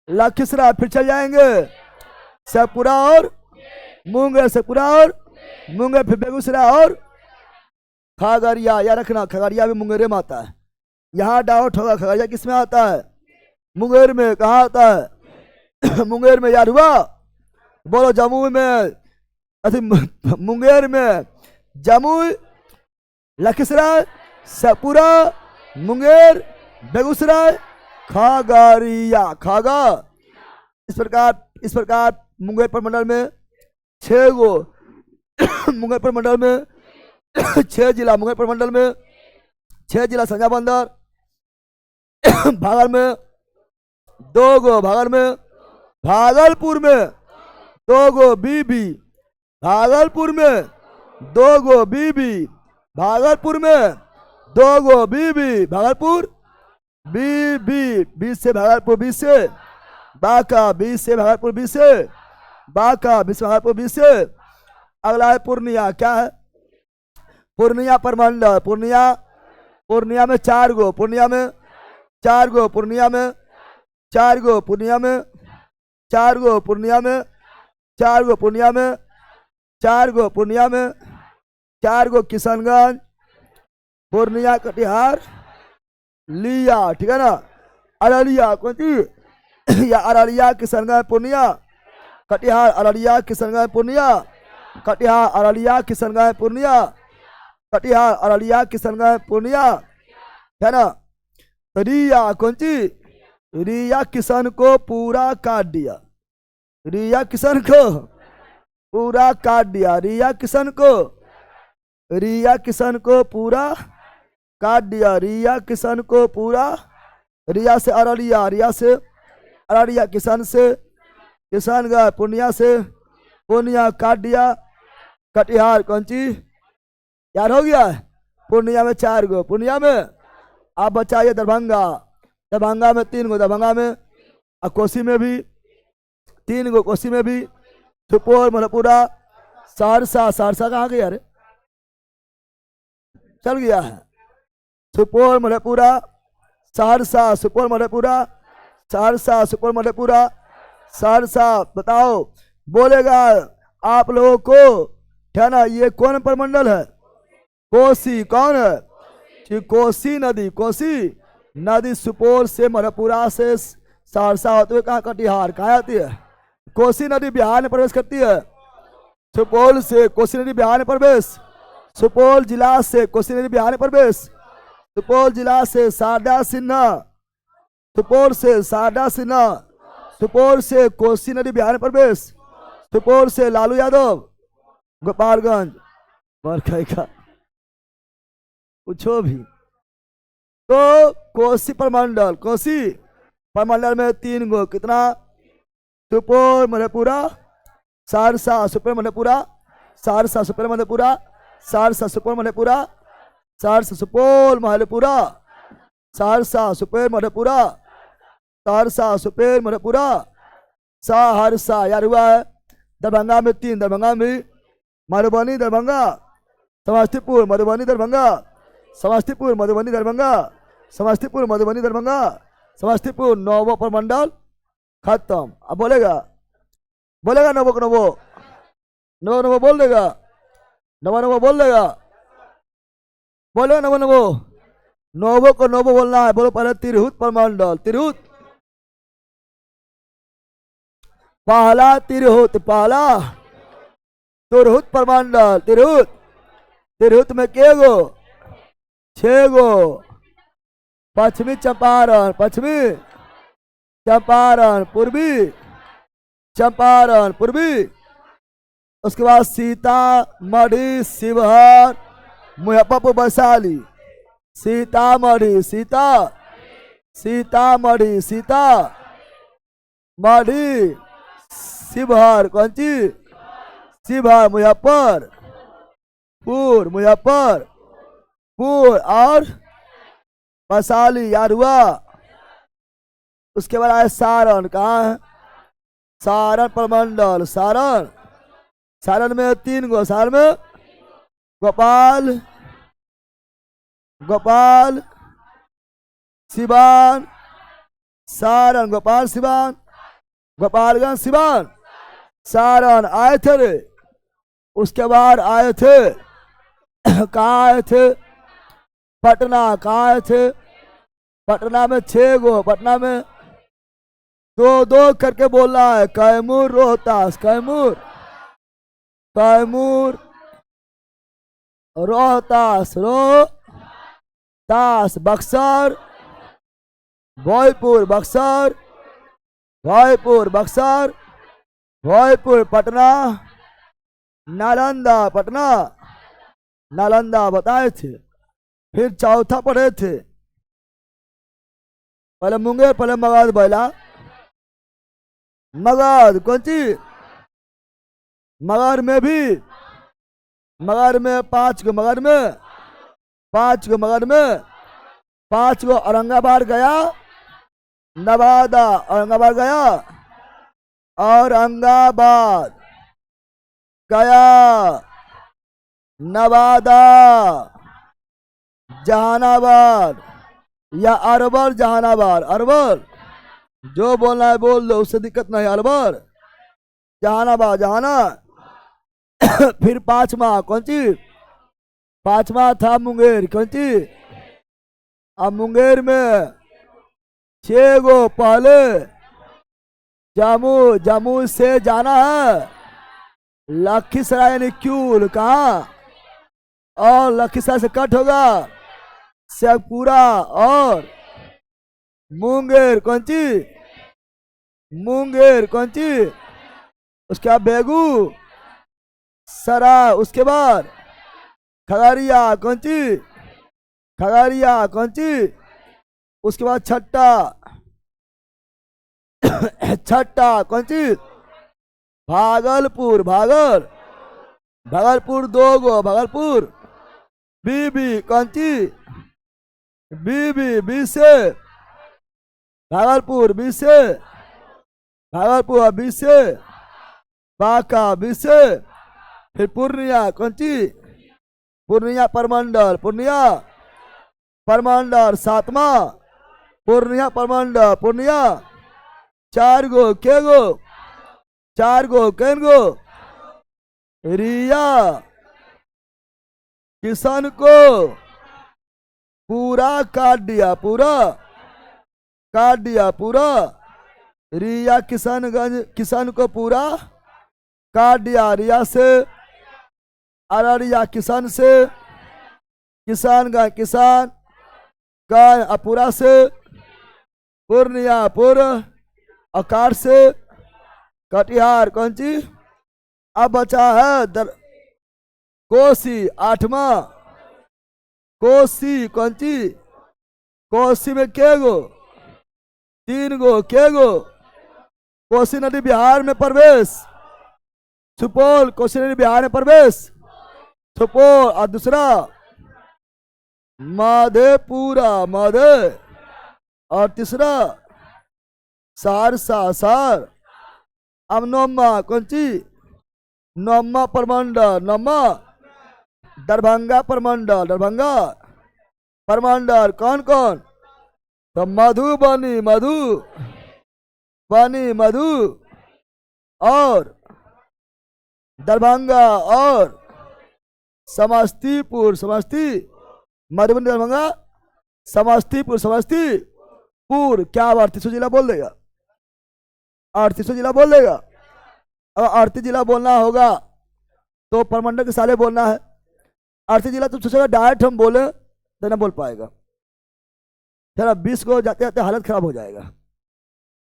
लखीसराय, फिर चल जाएंगे शेखपुरा और मुंगेर, शेखपुरा और मुंगेर, फिर बेगूसराय और खगड़िया। या रखना खगड़िया भी मुंगेर में आता है, यहाँ डाउट होगा खगड़िया किस में आता है, मुंगेर में। कहाँ आता है मुंगेर में, याद हुआ। बोलो जम्मू में, अरे मुंगेर में, जमुई, लखीसराय, शेखपुरा, मुंगेर, बेगूसराय, खगड़िया, खगा। इस प्रकार मुंगेर प्रमंडल में 6 गो मुंगेर प्रमंडल में 6 जिला, मुंगेर प्रमंडल में 6 जिला, संजा बंदर, भागल में 2 गो, भागल में, भागलपुर में 2 गो बीबी, भागलपुर में 2 गो बीबी, भागलपुर में 2 गो बीबी, भागलपुर बीबी, 20 से भागलपुर, 20 से बाका, 20 से भागलपुर, 20 से बाका, 20 से भागलपुर, 20 से। अगला है पूर्णिया, क्या है पूर्णिया प्रमंडल, पूर्णिया में 4 गो, पूर्णिया में 4 गो, पूर्णिया में 4 गो, पूर्णिया में 4 गो, पूर्णिया में 4 गो, पूर्णिया में 4 गो, पूर्णिया में 4 गो, किशनगंज, पूर्णिया, कटिहार, लिया, ठीक है ना। अररिया कौन सी या अररिया, किशनगंज, पूर्णिया, कटिहार, अररिया, किशनगंज, पूर्णिया, कटिहार, अररिया, किशनगंज, पूर्णिया, कटिहार, अररिया, किशनगंज, पूर्णिया, है ना। रिया कौन सी, रिया किशन को पूरा काट दिया, रिया किशन को पूरा काट दिया, रिया किशन को, रिया किशन को पूरा काट दिया, रिया किशन को पूरा, रिया से अररिया, रिया से अररिया, किशन से किशनगंज, पूर्णिया से पूर्णिया काट दिया, कटिहार कौन सी यार हो गया है, पूर्णिया में 4 गो, पूर्णिया में। आप बचाइए दरभंगा, दरभंगा में 3 गो, दरभंगा में, और कोसी में भी 3 गो, कोसी में भी, सुपौल, मधेपुरा, सहरसा, सहरसा कहाँ गया रे, चल गया है, सुपौल, मधेपुरा, सहरसा, सुपौल, मधेपुरा, सहरसा, सुपौल, मधेपुरा, सहरसा। बताओ बोलेगा आप लोगों को, है ना। ये कौन प्रमंडल है, कोसी, कौन है कोसी नदी, कोसी नदी सुपौल से, मधेपुरा से, सहरसा होते हुए कहाँ कटिहार, कहाँ आती है, कोसी नदी बिहार में प्रवेश करती है, सुपौल से कोसी नदी बिहार में प्रवेश, सुपौल जिला से कोसी नदी बिहार में प्रवेश, सुपौल जिला से शारदा सिन्हा, सुपौल से शारदा सिन्हा, सुपौल से कोसी नदी बिहार में प्रवेश, सुपौल से लालू यादव, गोपालगंज, का पूछो भी। तो कोसी प्रमंडल, कोसी प्रमंडल में 3 गो, कितना सुपोल मधेपुरा, सहरसा सुपोल मधेपुरा, सहरसा सुपोल मधेपुरा, सहरसा सुपोल मधेपुरा, सहरसा सुपोल मधेपुरा, सहरसा सुपोल मधेपुरा, सहरसा सुपोल मधेपुरा, सहरसा यार हुआ है। दरभंगा में 3, दरभंगा में मधुबनी दरभंगा, समस्तीपुर मधुबनी दरभंगा, समस्तीपुर मधुबनी दरभंगा, समस्तीपुर मधुबनी दरभंगा, समस्तीपुर नवो प्रमंडल खत्म। अब बोलेगा बोलेगा नवो को नवो, नवो नवो बोल देगा, नवो नवो बोल देगा, बोलेगा नवो नवो, नवो को नवो बोलना है। बोलो पहले तिरहुत प्रमंडल, तिरहुत पहला तिरहुत, पहला तिरहुत प्रमंडल, तिरहुत, तिरहुत में के गो 6 गो, पश्चिमी चंपारण, पश्चिमी चंपारण, पूर्वी चंपारण, पूर्वी। उसके बाद सीतामढ़ी, शिवहर, मुजफ्फरपुर, वैशाली, सीतामढ़ी, सीतामढ़ी, सीतामढ़ी, शिवहर, कौन सी शिवहर, मुजफ्फरपुर, मुजफ्फरपुर और वैशाली यार हुआ। उसके बाद आए सारण, कहाँ है सारण प्रमंडल, सारण, सारण में 3 गो, सारण में गोपाल, गोपाल सिवान, सारण, गोपाल सिवान, गोपालगंज सिवान, सारण आए थे रे। उसके बाद आए थे कहाँ आए थे पटना, कहाँ आए थे पटना में 6 गो, पटना में 2-2 करके बोलना है। कैमूर, रोहतास, कैमूर, कैमूर, रोहतास, रोहतास, बक्सर, भोजपुर, बक्सर, भोजपुर, बक्सर, भोजपुर, पटना, नालंदा, पटना, नालंदा बताए थे। फिर चौथा पढ़े थे, पहले मुंगेर, पहले मगध, बैला मगध, कौन सी मगध में भी, मगध में 5 गो, मगध में 5 गो, मगध में 5 गो। औरंगाबाद गया, नवादा, औरंगाबाद गया, औरंगाबाद गया, नवादा, जहानाबाद या अरवल, जहानाबाद, अरवल जो बोलना है बोल दो, उससे दिक्कत नहीं। अरवल, जहानाबाद, जहाना। फिर 5वां कौन सी, 5वां था मुंगेर, कौन सी अब मुंगेर में 6 गो। पहले जम्मू, जम्मू से जाना है लखीसराय यानी क्यूल, कहाँ और लखीसराय से कट होगा शेखपुरा और मुंगेर, कौन सी मुंगेर, कौन सी उसके बाद बेगू सराय, उसके बाद खगड़िया, कौन सी खगड़िया, कौन सी उसके बाद छट्टा, छट्टा कौन सी भागलपुर, भागलपुर 2 गो, भागलपुर, बीबी, कौन सी बीबी, बी से भागलपुर, बी से भागलपुर, बी से बांका, बी से। फिर पूर्णिया, कौन सी पूर्णिया प्रमंडल, पूर्णिया प्रमंडल 7वां, पूर्णिया प्रमंडल, पूर्णिया 4 गो, के गो 4 गो, कैन गो रिया किशन को पूरा काट दिया, पूरा काट दिया, पूरा रिया किशनगंज, किशन को पूरा काट दिया। रिया से अररिया, किसान से किशनगंज, किसान गंज, अपुरा से पूर्णिया, पूर्व अकार से कटिहार, कौन सी अब बचा है कोसी 8वां, कोसी, कौन सी कोसी में के गो 3 गो, के गो कोसी नदी बिहार में प्रवेश, सुपौल कोसी नदी बिहार में प्रवेश, सुपौल। और दूसरा मधेपुरा, मधे। और तीसरा सहरसा, सर। अब नौमा कौन सी? नौमा प्रमंडल, नौमा दरभंगा प्रमंडल, दरभंगा प्रमंडल। कौन कौन? तो मधुबनी, मधु बनी, मधु और दरभंगा और समस्तीपुर, समस्ती। मधुबनी, दरभंगा, समस्तीपुर, समस्तीपुर। क्या अब 38 जिला बोल देगा? 38 जिला बोल देगा। अगर 38 जिला बोलना होगा तो प्रमंडल के साले बोलना है। 38 जिला तुम सोचेगा डायरेक्ट हम बोले तो ना बोल पाएगा, फिर 20 को जाते जाते हालत खराब हो जाएगा।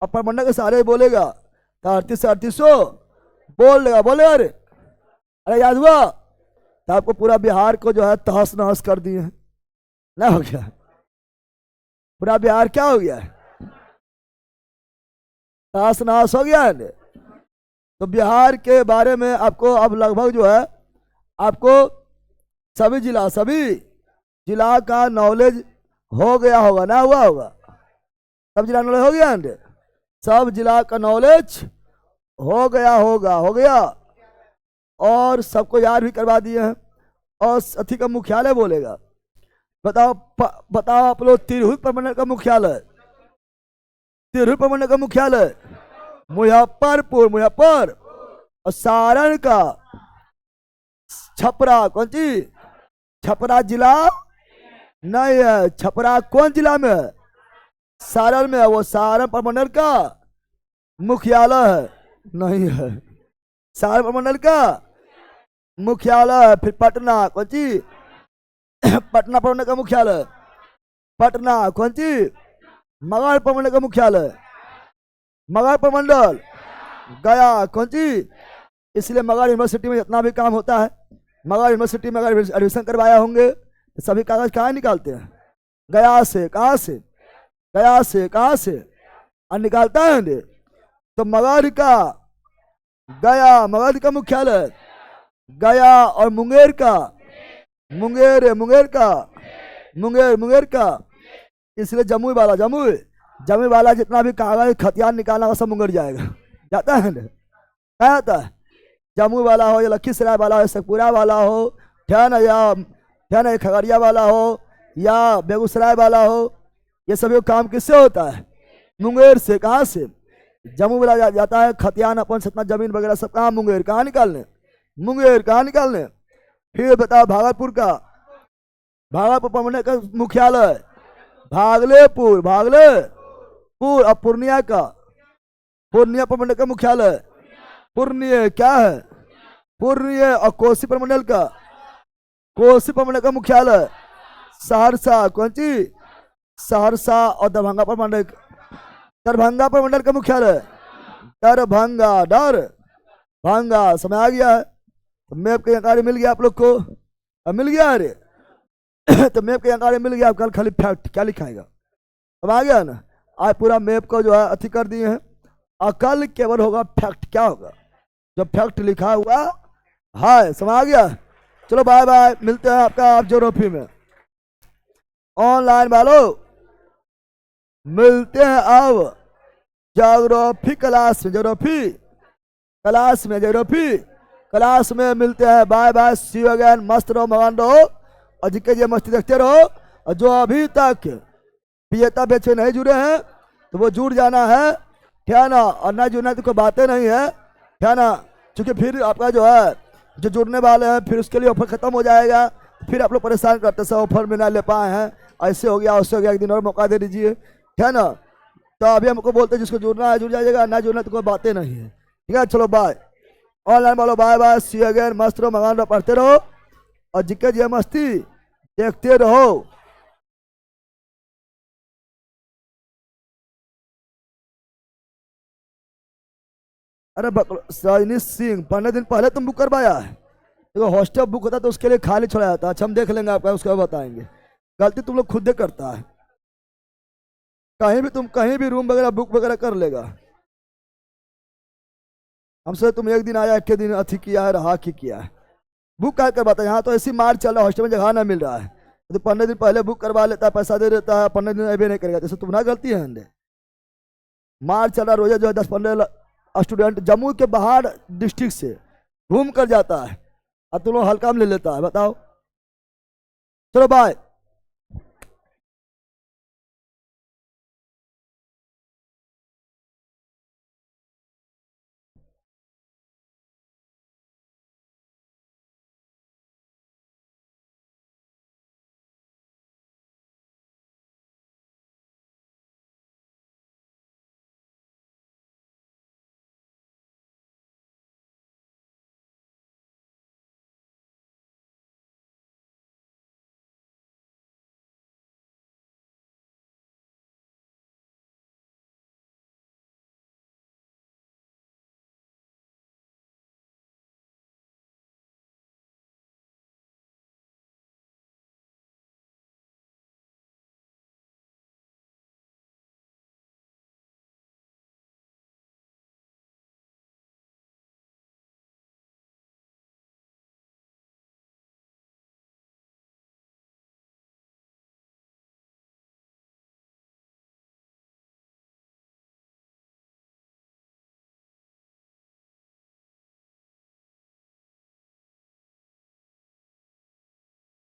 अब प्रमंडल के सारे बोलेगा तो 38 से 3800 बोल देगा, बोलेगा। अरे अरे याद हुआ? तो आपको पूरा बिहार को जो है तहस नहस कर दिए हैं ना, हो गया पूरा बिहार। क्या हो गया है? तहस नहस हो गया है। तो बिहार के बारे में आपको अब लगभग जो है आपको सभी जिला का नॉलेज हो गया होगा ना, हुआ होगा? सब जिला नॉलेज हो गया है, सब जिला का नॉलेज हो गया होगा, हो गया। और सबको याद भी करवा दिए हैं। और अथी का मुख्यालय बोलेगा। बताओ बताओ आप लोग, तिरहुत प्रमंडल का मुख्यालय, तिरहुत प्रमंडल का मुख्यालय मुजफ्फरपुर, मुजफ्फर। और सारण का छपरा, कौन सी? छपरा जिला नहीं है। छपरा कौन जिला में है? सारण में है। वो सारण प्रमंडल का मुख्यालय है, नहीं है। सारण प्रमंडल का मुख्यालय है। फिर पटना, कौन सी? पटना प्रमंडल का मुख्यालय, पटना। कौन सी? मगध प्रमंडल का मुख्यालय, मगध प्रमंडल, गया। कौन सी? इसलिए मगध यूनिवर्सिटी में जितना भी काम होता है, मगध यूनिवर्सिटी में अगर एडमिशन करवाया होंगे तो सभी कागज कहाँ निकालते हैं? गया से। कहाँ से? गया से। कहाँ से? और निकालता है। तो मगध का गया, मगध का मुख्यालय गया। और मुंगेर का मुंगेर, मुंगेर का मुंगेर, मुंगेर का। इसलिए जमुई वाला, जमुई वाला जितना भी कागज खतियान निकालना वो सब मुंगेर जाएगा, जाता है ना? क्या आता है? जमुई वाला हो या लखीसराय वाला हो या शेखपुरा वाला हो, या खगड़िया वाला हो या बेगूसराय वाला हो, ये सभी काम किससे होता है? मुंगेर से। कहाँ से? जम्मू वाला जाता है खतियान अपन सतना जमीन वगैरह सब कहाँ? मुंगेर। कहाँ निकालने? मुंगेर। कहाँ निकालने? फिर बताओ भागलपुर का, भागलपुर प्रमंडल का मुख्यालय भागलपुर, भागलपुर। और पूर्णिया का, पूर्णिया प्रमंडल का मुख्यालय पूर्णिया। क्या है? पूर्णिया। और कोसी प्रमंडल का, कोसी प्रमंडल का मुख्यालय सहरसा। कौन सी? सहरसा। और दरभंगा प्रमंडल, दरभंगा प्रमंडल का मुख्यालय दरभंगा, दरभंगा। समझ आ गया है? तो मैप की जानकारी मिल गया आप लोग को? अब मिल गया? अरे तो मैप की जानकारी मिल गया। कल खाली फैक्ट क्या लिखाएगा? अब आ गया ना? आज पूरा मैप को जो है अथी कर दिए हैं। और कल केवल होगा फैक्ट। क्या होगा? जो फैक्ट लिखा हुआ है। समझ आ गया? चलो बाय बाय, मिलते हैं आपका आप ज्योग्राफी में ऑनलाइन वालों, मिलते हैं अब ज्योग्राफी क्लास में, ज्योग्राफी क्लास में, ज्योग्राफी क्लास में मिलते हैं। Bye bye, see you again. मस्त रहो, मगन रहो और जिक्के मस्ती देखते रहो। और जो अभी तक पियता बेच नहीं जुड़े हैं तो वो जुड़ जाना है, ठीक है ना? और ना जुड़ना तो कोई बातें नहीं है, ठीक है ना? क्योंकि फिर आपका जो है जो जुड़ने वाले हैं फिर उसके लिए ऑफर खत्म हो जाएगा, फिर आप लोग परेशान करते सर ऑफर में ना ले पाए हैं, ऐसे हो गया वैसे हो गया, एक दिन और मौका दे दीजिए, ठीक है ना? तो अभी हमको बोलते हैं जिसको जुड़ना है जुड़ जाएगा, ना जुड़ना तो कोई बातें नहीं है, ठीक है? चलो बाय, ऑनलाइन बोलो बाय बाय, सी अगेन। मस्त रहो, मकान रहो, पढ़ते रहो और जिक्के जी मस्ती देखते रहो। अरे सैनी सिंह 15 दिन पहले तुम बुक करवाया है? देखो हॉस्टल बुक होता तो उसके लिए खाली छोड़ा जाता। अच्छा हम देख लेंगे आपका, उसके बाद बताएंगे। गलती तुम लोग खुद ही करता है, कहीं भी तुम कहीं भी रूम वगैरह बुक वगैरह कर लेगा। हमसे तुम एक दिन आया, एक दिन अथी किया है, रहा कि किया है। बुक क्या करवाता है? यहाँ तो ऐसी मार चल रहा है, हॉस्टल में जगह ना मिल रहा है, तो 15 दिन पहले बुक करवा लेता है, पैसा दे देता है, 15 दिन अभी नहीं करेगा, जैसे तुम्हारा गलती है अंडे। मार चल रहा रोजा जो है 10-15 स्टूडेंट जम्मू के बाहर डिस्ट्रिक्ट से घूम कर जाता है, और तुम लोग हल्का में ले लेता है, बताओ। चलो बाय।